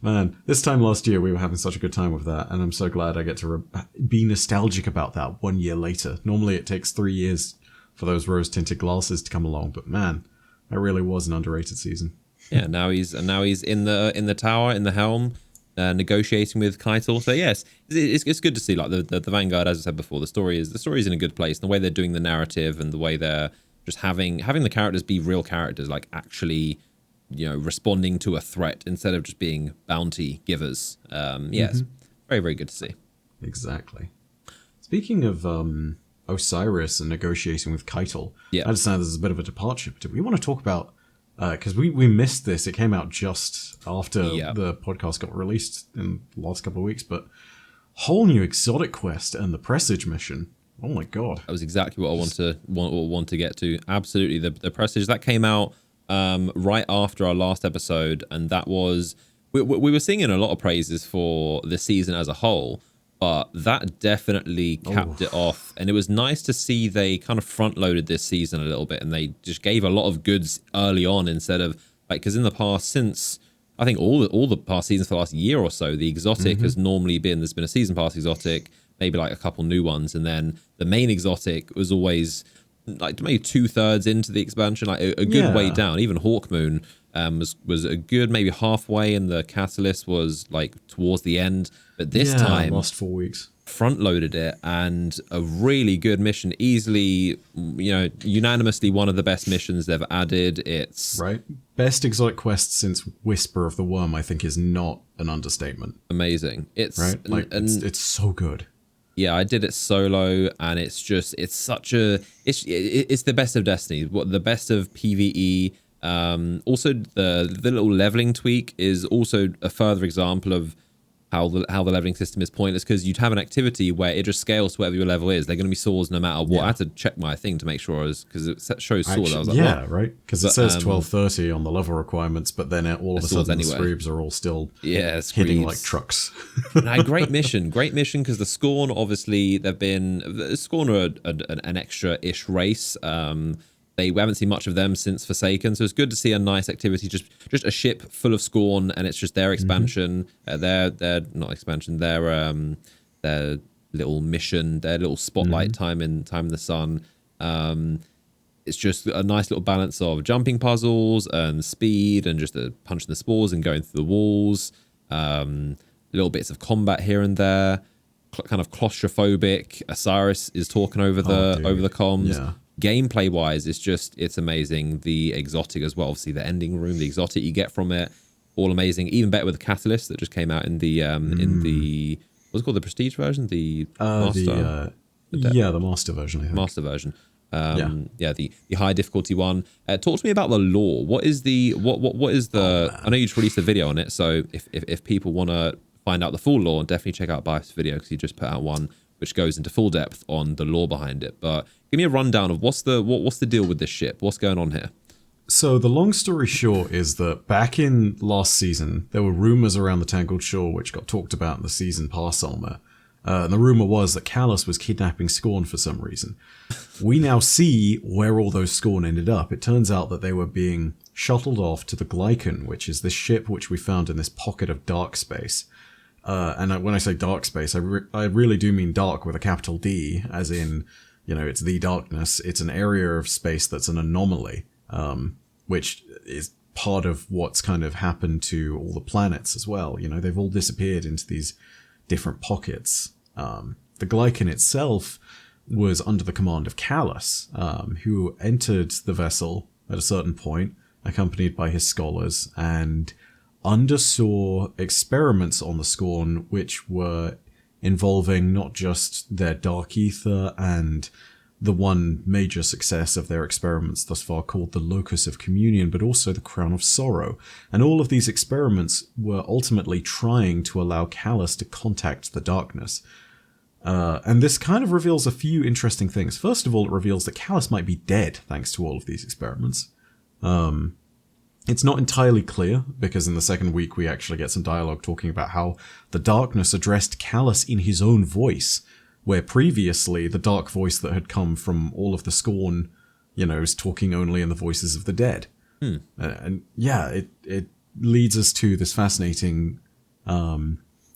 Man, this time last year we were having such a good time with that, and I'm so glad I get to be nostalgic about that 1 year later. Normally it takes 3 years for those rose-tinted glasses to come along, but man, that really was an underrated season. Yeah, now he's in the tower, in the helm, negotiating with Keitel. So yes, it's good to see, like, the Vanguard, as I said before, the story is in a good place. And the way they're doing the narrative, and the way they're just having the characters be real characters, like actually, you know, responding to a threat instead of just being bounty givers. It's very, very good to see. Exactly. Speaking of Osiris and negotiating with Keitel, I understand this is a bit of a departure, but do we want to talk about, because we missed this, it came out just after the podcast got released in the last couple of weeks, but whole new exotic quest and the presage mission. Oh my god. That was exactly what I want to get to. Absolutely. The presage that came out right after our last episode, and that was we were singing a lot of praises for the season as a whole, but that definitely capped it off. And it was nice to see they kind of front loaded this season a little bit, and they just gave a lot of goods early on, instead of, like, because in the past, since I think all the past seasons for the last year or so, the exotic has normally been, there's been a season pass exotic, maybe like a couple new ones, and then the main exotic was always like maybe 2/3 into the expansion, like a good way down. Even Hawkmoon was a good maybe halfway, and the Catalyst was like towards the end. But this time, last 4 weeks, front loaded it, and a really good mission, easily, you know, unanimously one of the best missions they've added. It's best exotic quest since Whisper of the Worm, I think, is not an understatement. Amazing. It's it's so good. Yeah, I did it solo, and it's the best of Destiny, the best of PvE. Also, the little leveling tweak is also a further example of how the leveling system is pointless, because you'd have an activity where it just scales to whatever your level is. They're going to be swords no matter what. I had to check my thing to make sure because it shows sword. I was like, what? Right, because it says 1230 on the level requirements, but then all of a sudden the Screebs are all still hitting like trucks. Great mission, because the Scorn, obviously, Scorn are an extra-ish race. We haven't seen much of them since Forsaken, so it's good to see a nice activity, just a ship full of Scorn, and it's just their expansion, their not expansion, their little mission, their little spotlight time in the sun. it's just a nice little balance of jumping puzzles and speed and just punching the spores and going through the walls. Little bits of combat here and there. Kind of claustrophobic. Osiris is talking over the comms. Yeah. Gameplay wise, it's amazing. The exotic as well. Obviously, the ending room, the exotic you get from it, all amazing. Even better with the catalyst that just came out in the what's it called, the prestige version, the master. The master version. I think. Master version. The high difficulty one. Talk to me about the lore. What is the I know you just released a video on it, so if people want to find out the full lore, definitely check out Biaf's video, because he just put out one which goes into full depth on the lore behind it. But give me a rundown of what's the deal with this ship? What's going on here? So the long story short is that back in last season, there were rumors around the Tangled Shore, which got talked about in the season pass Ulmer. And the rumor was that Callus was kidnapping Scorn for some reason. We now see where all those Scorn ended up. It turns out that they were being shuttled off to the Glycon, which is this ship which we found in this pocket of dark space. And when I say dark space, I really do mean dark with a capital D, as in, it's the darkness. It's an area of space that's an anomaly, which is part of what's kind of happened to all the planets as well. They've all disappeared into these different pockets. The Glycon itself was under the command of Callus, who entered the vessel at a certain point, accompanied by his scholars, and undersaw experiments on the Scorn, which were involving not just their dark ether and the one major success of their experiments thus far called the Locus of Communion, but also the Crown of Sorrow. And all of these experiments were ultimately trying to allow Callus to contact the darkness. And this kind of reveals a few interesting things. First of all, it reveals that Callus might be dead thanks to all of these experiments. It's not entirely clear, because in the second week we actually get some dialogue talking about how the darkness addressed Callus in his own voice, where previously the dark voice that had come from all of the Scorn, is talking only in the voices of the dead. It leads us to this fascinating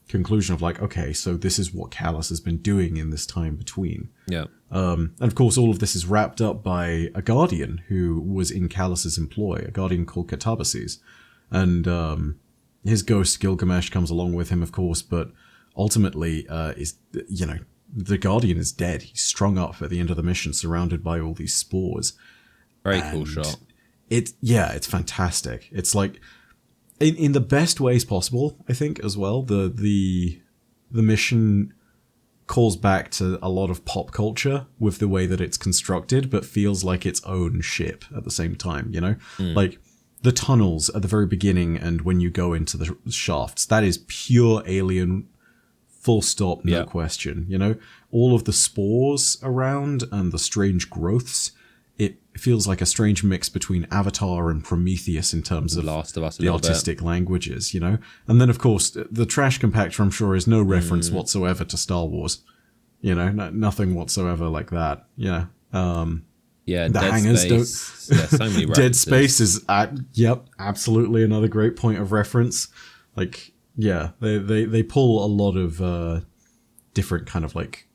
conclusion of like, okay, so this is what Callus has been doing in this time between. Yeah. And of course, all of this is wrapped up by a guardian who was in Callus's employ, a guardian called Catabases. And his ghost, Gilgamesh, comes along with him, of course, but ultimately, the guardian is dead. He's strung up at the end of the mission, surrounded by all these spores. Very cool shot. It's fantastic. It's like, in the best ways possible, I think, as well. The mission calls back to a lot of pop culture with the way that it's constructed, but feels like its own ship at the same time, Like, the tunnels at the very beginning and when you go into the shafts, that is pure alien, full stop, no question, All of the spores around and the strange growths, it feels like a strange mix between Avatar and Prometheus in terms of Last of Us the artistic languages, And then, of course, the trash compactor, I'm sure, is no reference whatsoever to Star Wars. Nothing whatsoever like that. The Dead hangars Space. So many references. Dead Space is, absolutely another great point of reference. Like, they pull a lot of different kind of like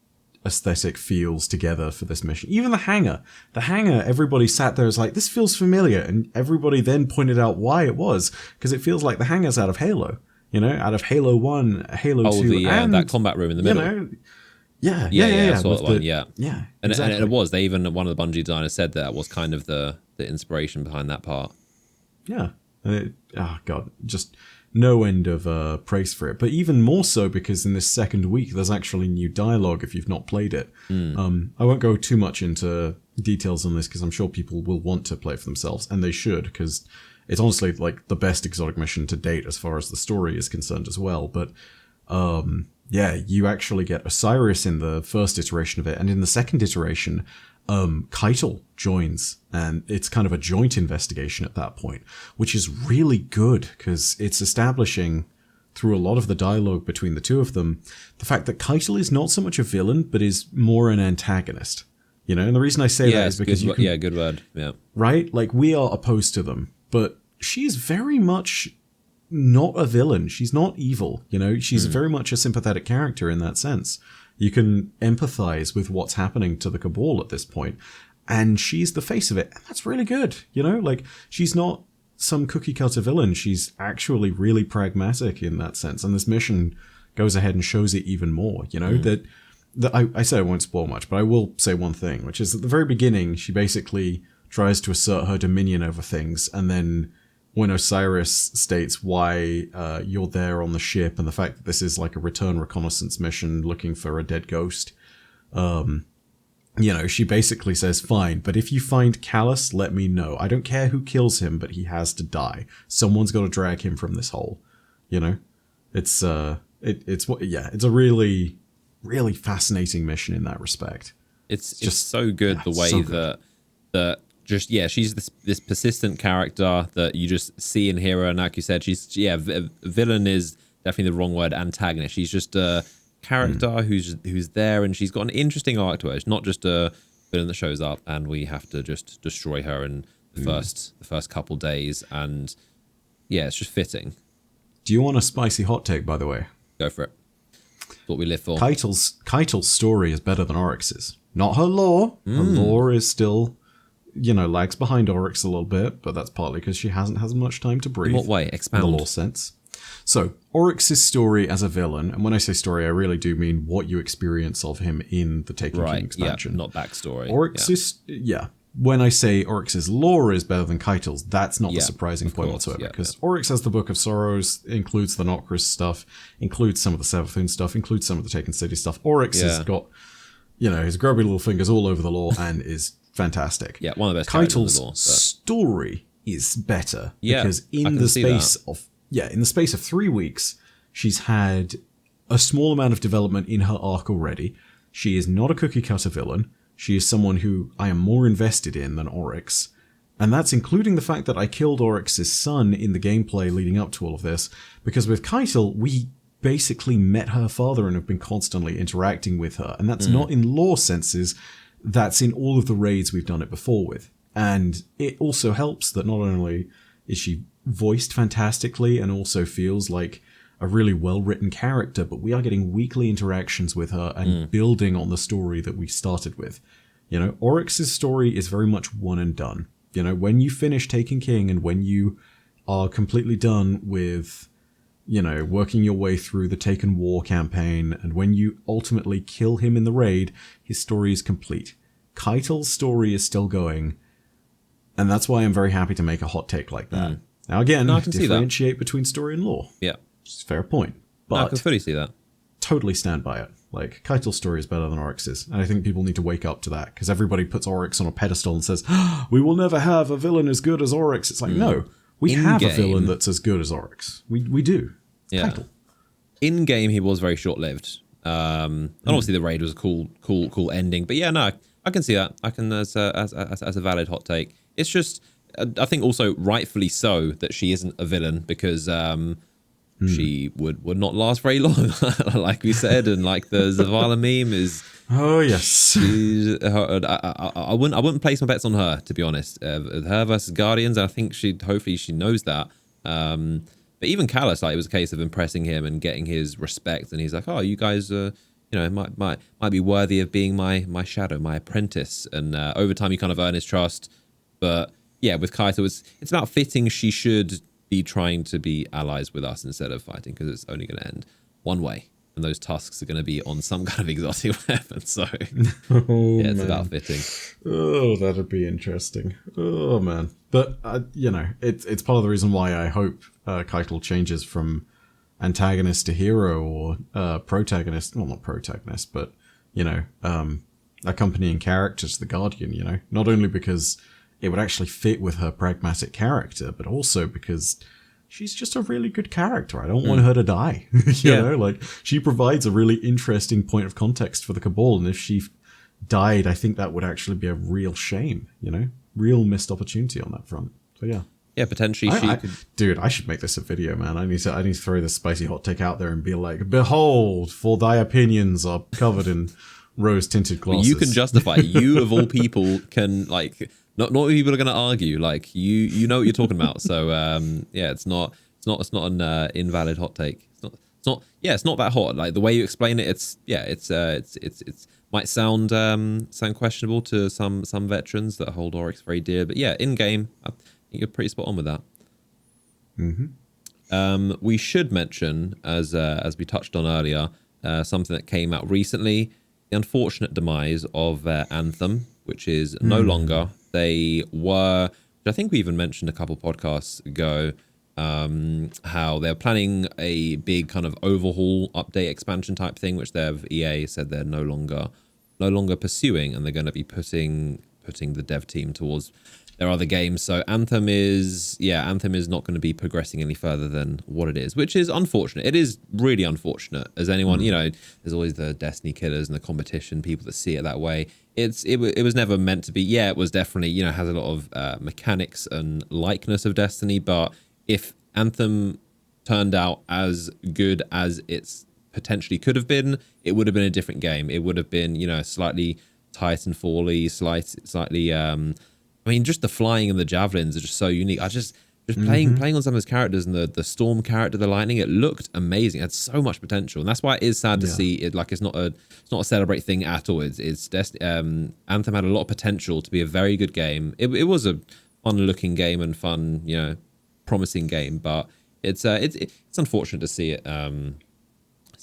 aesthetic feels together for this mission. Even the hangar, everybody sat there as like, this feels familiar, and everybody then pointed out why it was, because it feels like the hangar's out of Halo, out of Halo 1, Halo 2, and that combat room in the middle. I saw that one. Yeah, and, exactly. and it was. They even, one of the Bungie designers said that was kind of the inspiration behind that part. Yeah. Just no end of praise for it. But even more so because in this second week, there's actually new dialogue if you've not played it. I won't go too much into details on this because I'm sure people will want to play it for themselves, and they should, because it's honestly like the best exotic mission to date as far as the story is concerned as well. But you actually get Osiris in the first iteration of it, and in the second iteration, Keitel joins, and it's kind of a joint investigation at that point, which is really good because it's establishing through a lot of the dialogue between the two of them the fact that Keitel is not so much a villain but is more an antagonist. And the reason I say that is because good word, right, like we are opposed to them, but she's very much not a villain. She's not evil. She's very much a sympathetic character in that sense. You can empathize with what's happening to the Cabal at this point. and she's the face of it. And that's really good, you know? Like, she's not some cookie-cutter villain. She's actually really pragmatic in that sense. And this mission goes ahead and shows it even more, you know? That I say I won't spoil much, but I will say one thing, which is at the very beginning, she basically tries to assert her dominion over things, and then when Osiris states why you're there on the ship and the fact that this is like a return reconnaissance mission looking for a dead ghost, you know, she basically says, fine, but if you find Callus, let me know. I don't care who kills him, but he has to die. Someone's got to drag him from this hole, you know? It's a really, really fascinating mission in that respect. It's just so good the way that just, yeah, she's this persistent character that you just see and hear her, and like you said, villain is definitely the wrong word, antagonist. She's just a character who's there, and she's got an interesting arc to her. It's not just a villain that shows up and we have to just destroy her in the first couple days, and yeah, it's just fitting. Do you want a spicy hot take, by the way? Go for it. That's what we live for. Keitel's story is better than Oryx's. Not her lore. Her lore is still, you know, lags behind Oryx a little bit, but that's partly because she hasn't had much time to breathe. In what way? Expound. In the lore sense. So, Oryx's story as a villain, and when I say story, I really do mean what you experience of him in the Taken King expansion. Yeah, not backstory. Oryx's, when I say Oryx's lore is better than Keitel's, that's not the surprising point whatsoever, because Oryx has the Book of Sorrows, includes the Nokris stuff, includes some of the Savathûn stuff, includes some of the Taken City stuff. Oryx has got, you know, his grubby little fingers all over the lore and is fantastic. Yeah, one of the best Keitel's in the lore, story is better, because in the space of 3 weeks, she's had a small amount of development in her arc already. She is not a cookie-cutter villain. She is someone who I am more invested in than Oryx. And that's including the fact that I killed Oryx's son in the gameplay leading up to all of this, because with Keitel, we basically met her father and have been constantly interacting with her. And that's not in lore senses, that's in all of the raids we've done it before with. And it also helps that not only is she voiced fantastically and also feels like a really well-written character, but we are getting weekly interactions with her and building on the story that we started with. You know, Oryx's story is very much one and done. You know, when you finish Taken King and when you are completely done with, you know, working your way through the Taken War campaign, and when you ultimately kill him in the raid, his story is complete. Keitel's story is still going, and that's why I'm very happy to make a hot take like that. Now again, differentiate between story and lore. Yeah. It's a fair point. But I can fully see that. Totally stand by it. Like, Keitel's story is better than Oryx's. And I think people need to wake up to that, because everybody puts Oryx on a pedestal and says, we will never have a villain as good as Oryx. It's like, no, we have a villain that's as good as Oryx. We do. Yeah. Keitel. In game, he was very short-lived. And obviously the raid was a cool ending. But yeah, no, I can see that. I can as a valid hot take. It's just, I think also rightfully so that she isn't a villain, because she would not last very long, like we said, and like the Zavala meme is. Oh yes. I wouldn't place my bets on her, to be honest. Her versus Guardians, I think hopefully she knows that. But even Callus, like, it was a case of impressing him and getting his respect, and he's like, oh, you guys, you know, might be worthy of being my shadow, my apprentice, and over time you kind of earn his trust. But yeah, with Keitel, it's about fitting she should be trying to be allies with us instead of fighting, because it's only going to end one way, and those tusks are going to be on some kind of exotic weapon. So it's about fitting. Oh, that'd be interesting. Oh man, but you know, it's part of the reason why I hope Keitel changes from antagonist to hero, or protagonist. Well, not protagonist, but you know, accompanying character to the Guardian. You know, not only because it would actually fit with her pragmatic character, but also because she's just a really good character. I don't want her to die. you know, like, she provides a really interesting point of context for the Cabal, and if she died, I think that would actually be a real shame, you know? Real missed opportunity on that front. So yeah. Yeah, potentially Dude, I should make this a video, man. I need to throw this spicy hot take out there and be like, behold, for thy opinions are covered in rose-tinted glasses. You can justify it. You, of all people, can, like... Not people are going to argue. Like, you know what you're talking about. So yeah, it's not an invalid hot take. It's it's not that hot. Like the way you explain it, it's might sound questionable to some veterans that hold Oryx very dear, but yeah, in game, I think you're pretty spot on with that. We should mention, as we touched on earlier, something that came out recently: the unfortunate demise of Anthem, which is no longer. They were, which I think we even mentioned a couple podcasts ago, how they're planning a big kind of overhaul, update, expansion type thing, which EA said they're no longer pursuing, and they're going to be putting the dev team towards their other games. So Anthem is not going to be progressing any further than what it is, which is unfortunate. It is really unfortunate. As anyone, there's always the Destiny killers and the competition, people that see it that way. It was never meant to be. Yeah, it was definitely, has a lot of mechanics and likeness of Destiny, but if Anthem turned out as good as it's potentially could have been, it would have been a different game. It would have been, slightly Titanfall-y, slightly. I mean, just the flying and the javelins are just so unique. I just playing on some of those characters and the Storm character, the Lightning, it looked amazing. It had so much potential, and that's why it is sad to see it. Like it's not a celebrate thing at all. Anthem had a lot of potential to be a very good game. It was a fun-looking game and fun, promising game, but it's unfortunate to see it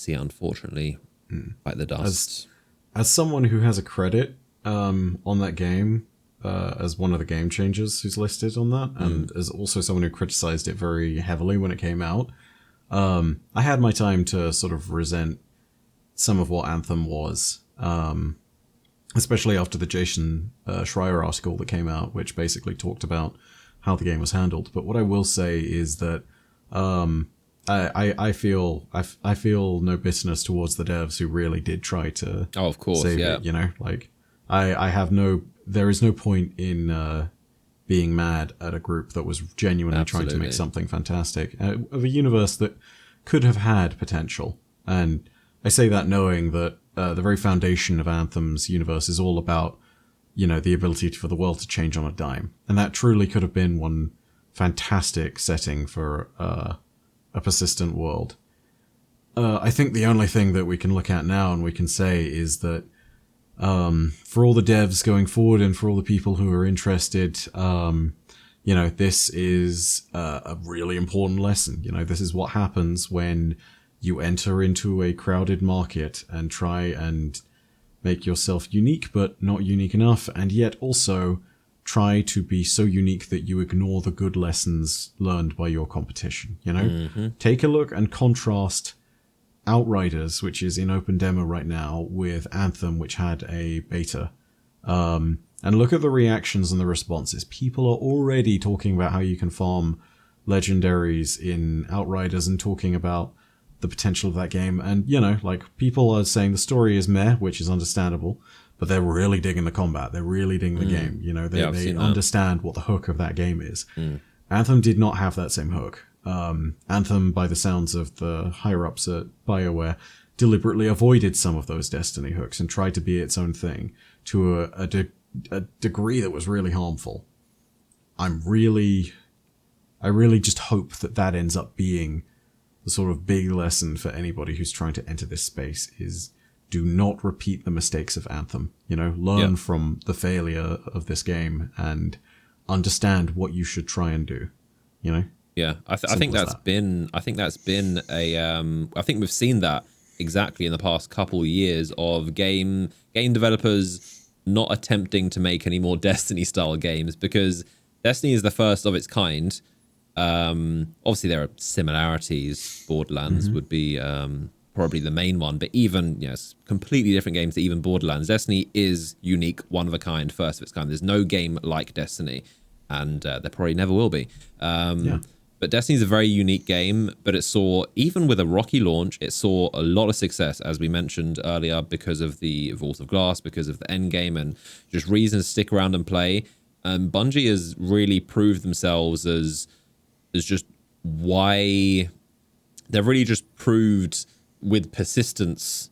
unfortunately bite the dust. As someone who has a credit on that game as one of the game changers who's listed on that, and as also someone who criticized it very heavily when it came out, I had my time to sort of resent some of what Anthem was, especially after the Jason Schreier article that came out, which basically talked about how the game was handled. But what I will say is that I feel no bitterness towards the devs who really did try to save it. There is no point in being mad at a group that was genuinely trying to make something fantastic of a universe that could have had potential. And I say that knowing that the very foundation of Anthem's universe is all about, the ability for the world to change on a dime. And that truly could have been one fantastic setting for a persistent world. I think the only thing that we can look at now and we can say is that for all the devs going forward and for all the people who are interested, this is a really important lesson. This is what happens when you enter into a crowded market and try and make yourself unique, but not unique enough, and yet also try to be so unique that you ignore the good lessons learned by your competition. Take a look and contrast Outriders, which is in open demo right now, with Anthem, which had a beta. And look at the reactions and the responses. People are already talking about how you can farm legendaries in Outriders and talking about the potential of that game. And, people are saying the story is meh, which is understandable, but they're really digging the combat. They're really digging the game. They understand what the hook of that game is. Anthem did not have that same hook. Anthem, by the sounds of the higher-ups at BioWare, deliberately avoided some of those Destiny hooks and tried to be its own thing to a degree that was really harmful. I really just hope that ends up being the sort of big lesson for anybody who's trying to enter this space is do not repeat the mistakes of Anthem. Learn from the failure of this game and understand what you should try and do. Yeah, I think that's been I think we've seen that exactly in the past couple of years of game developers not attempting to make any more Destiny style games, because Destiny is the first of its kind. Obviously there are similarities. Borderlands would be probably the main one, but even completely different games to even Borderlands. Destiny is unique, one of a kind, first of its kind. There's no game like Destiny, and there probably never will be. But Destiny's a very unique game, but it saw, even with a rocky launch, it saw a lot of success, as we mentioned earlier, because of the Vault of Glass, because of the end game, and just reasons to stick around and play. Bungie has really proved themselves as just why they've really just proved with persistence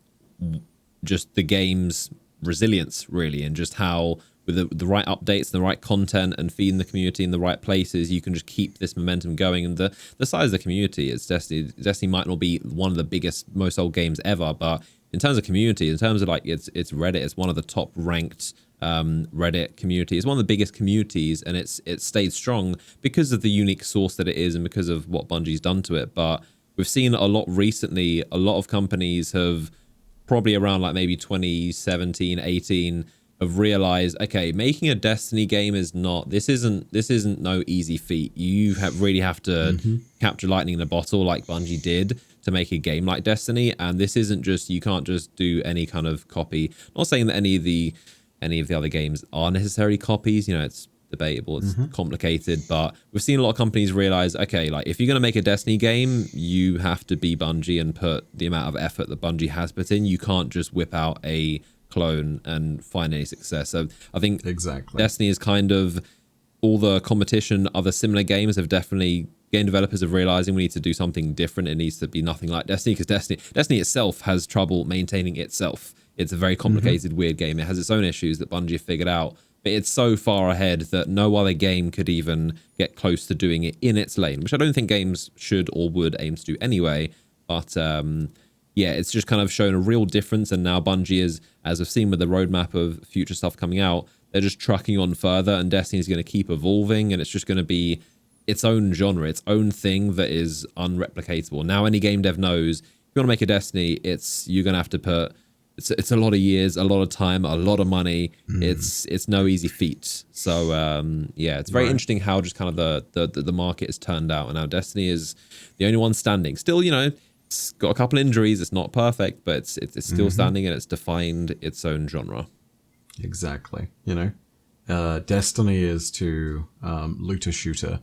just the game's resilience, really, and just how with the right updates, the right content, and feeding the community in the right places, you can just keep this momentum going. And the size of the community, it's Destiny might not be one of the biggest, most sold games ever, but in terms of community, in terms of like it's Reddit, it's one of the top ranked Reddit community. It's one of the biggest communities, and it's stayed strong because of the unique source that it is and because of what Bungie's done to it. But we've seen a lot recently, a lot of companies have probably around like maybe 2017, 18 have realized, okay, making a Destiny game is not, this isn't no easy feat. You really have to capture lightning in a bottle like Bungie did to make a game like Destiny. And this isn't just, you can't just do any kind of copy. Not saying that any of the other games are necessarily copies, you know, it's debatable, it's complicated, but we've seen a lot of companies realize, okay, like if you're going to make a Destiny game, you have to be Bungie and put the amount of effort that Bungie has put in. You can't just whip out a clone and find any success. So I think Destiny is kind of, all the competition, other similar games have definitely, game developers are realizing we need to do something different. It needs to be nothing like Destiny, because Destiny itself has trouble maintaining itself. It's a very complicated, weird game. It has its own issues that Bungie have figured out, but it's so far ahead that no other game could even get close to doing it in its lane, which I don't think games should or would aim to do anyway. But yeah, it's just kind of shown a real difference. And now Bungie is, as we've seen with the roadmap of future stuff coming out, they're just trucking on further, and Destiny is going to keep evolving, and it's just going to be its own genre, its own thing that is unreplicatable. Now any game dev knows, if you want to make a Destiny, you're going to have to put, it's a lot of years, a lot of time, a lot of money. It's no easy feat. So yeah, it's very interesting how just kind of the market has turned out, and now Destiny is the only one standing. Still, you know, it's got a couple injuries. It's not perfect, but it's still standing, and it's defined its own genre. Exactly. You know, Destiny is to looter shooter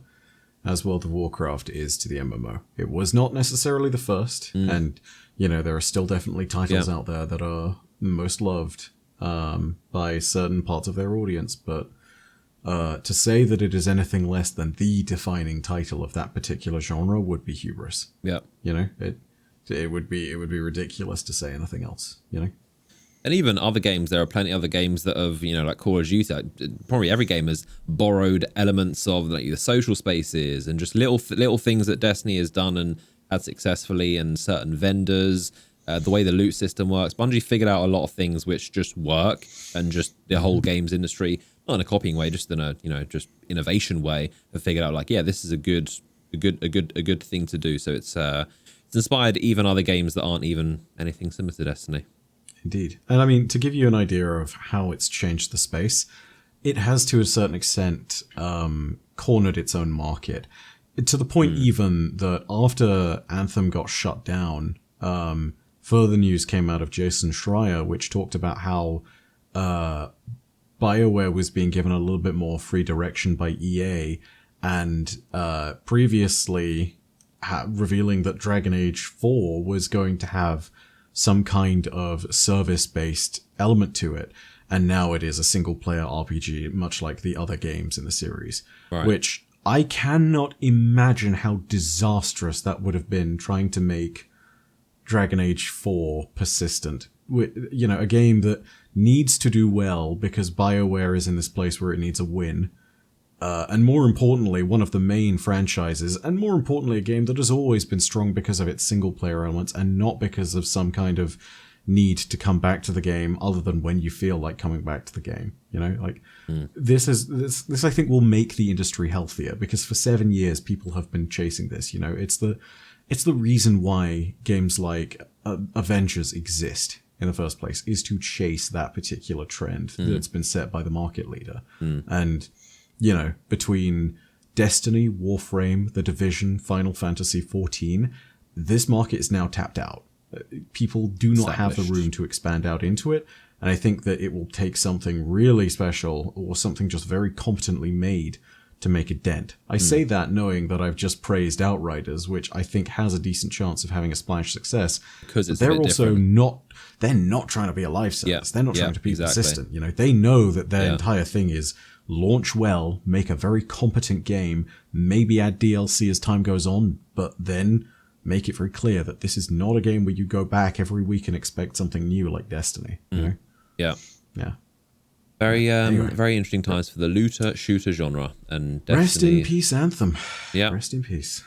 as World of Warcraft is to the MMO. It was not necessarily the first, and you know, there are still definitely titles out there that are most loved by certain parts of their audience, but to say that it is anything less than the defining title of that particular genre would be hubris. Yeah, you know, it would be ridiculous to say anything else. You know. And even other games, there are plenty of other games that have, you know, like Call of Duty, probably every game has borrowed elements of like the social spaces and just little things that Destiny has done and had successfully, and certain vendors, the way the loot system works. Bungie figured out a lot of things which just work, and just the whole games industry, not in a copying way, just in a, you know, just innovation way, have figured out like, yeah, this is a good thing to do. So it's inspired even other games that aren't even anything similar to Destiny. Indeed. And I mean, to give you an idea of how it's changed the space, it has to a certain extent cornered its own market. To the point even that after Anthem got shut down, further news came out of Jason Schreier, which talked about how BioWare was being given a little bit more free direction by EA, and previously revealing that Dragon Age 4 was going to have some kind of service-based element to it, and now it is a single-player RPG, much like the other games in the series, which I cannot imagine how disastrous that would have been, trying to make Dragon Age 4 persistent. You know, a game that needs to do well because BioWare is in this place where it needs a win. And more importantly, one of the main franchises, and more importantly, a game that has always been strong because of its single-player elements and not because of some kind of need to come back to the game other than when you feel like coming back to the game. You know, like this I think will make the industry healthier, because for 7 years people have been chasing this. You know, it's the reason why games like Avengers exist in the first place, is to chase that particular trend that's been set by the market leader. And you know, between Destiny, Warframe, The Division, Final Fantasy XIV, this market is now tapped out. People do not have the room to expand out into it, and I think that it will take something really special or something just very competently made to make a dent. I say that knowing that I've just praised Outriders, which I think has a decent chance of having a splash success. Because it's they're also they're not trying to be a live service. They're not trying to be consistent. You know, they know that their entire thing is launch well, make a very competent game, maybe add DLC as time goes on, but then make it very clear that this is not a game where you go back every week and expect something new like Destiny. You know? Yeah. Very interesting times for the looter shooter genre, and Destiny. Rest in peace, Anthem. Yeah, rest in peace.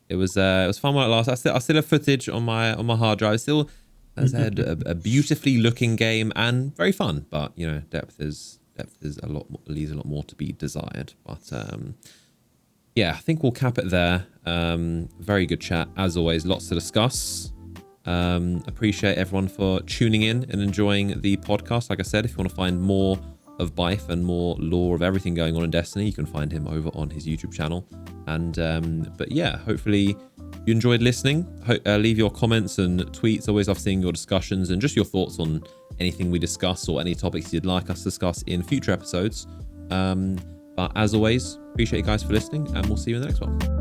It was fun while it lasted. I still have footage on my hard drive. Still, as I said, a beautifully looking game and very fun. But you know, depth is a lot more, leaves a lot more to be desired. But yeah, I think we'll cap it there. Very good chat as always. Lots to discuss. Appreciate everyone for tuning in and enjoying the podcast. Like I said, if you want to find more of Bife and more lore of everything going on in Destiny, you can find him over on his YouTube channel. And but yeah, hopefully you enjoyed listening. Leave your comments and tweets. Always love seeing your discussions and just your thoughts on anything we discuss or any topics you'd like us to discuss in future episodes. But as always, appreciate you guys for listening, and we'll see you in the next one.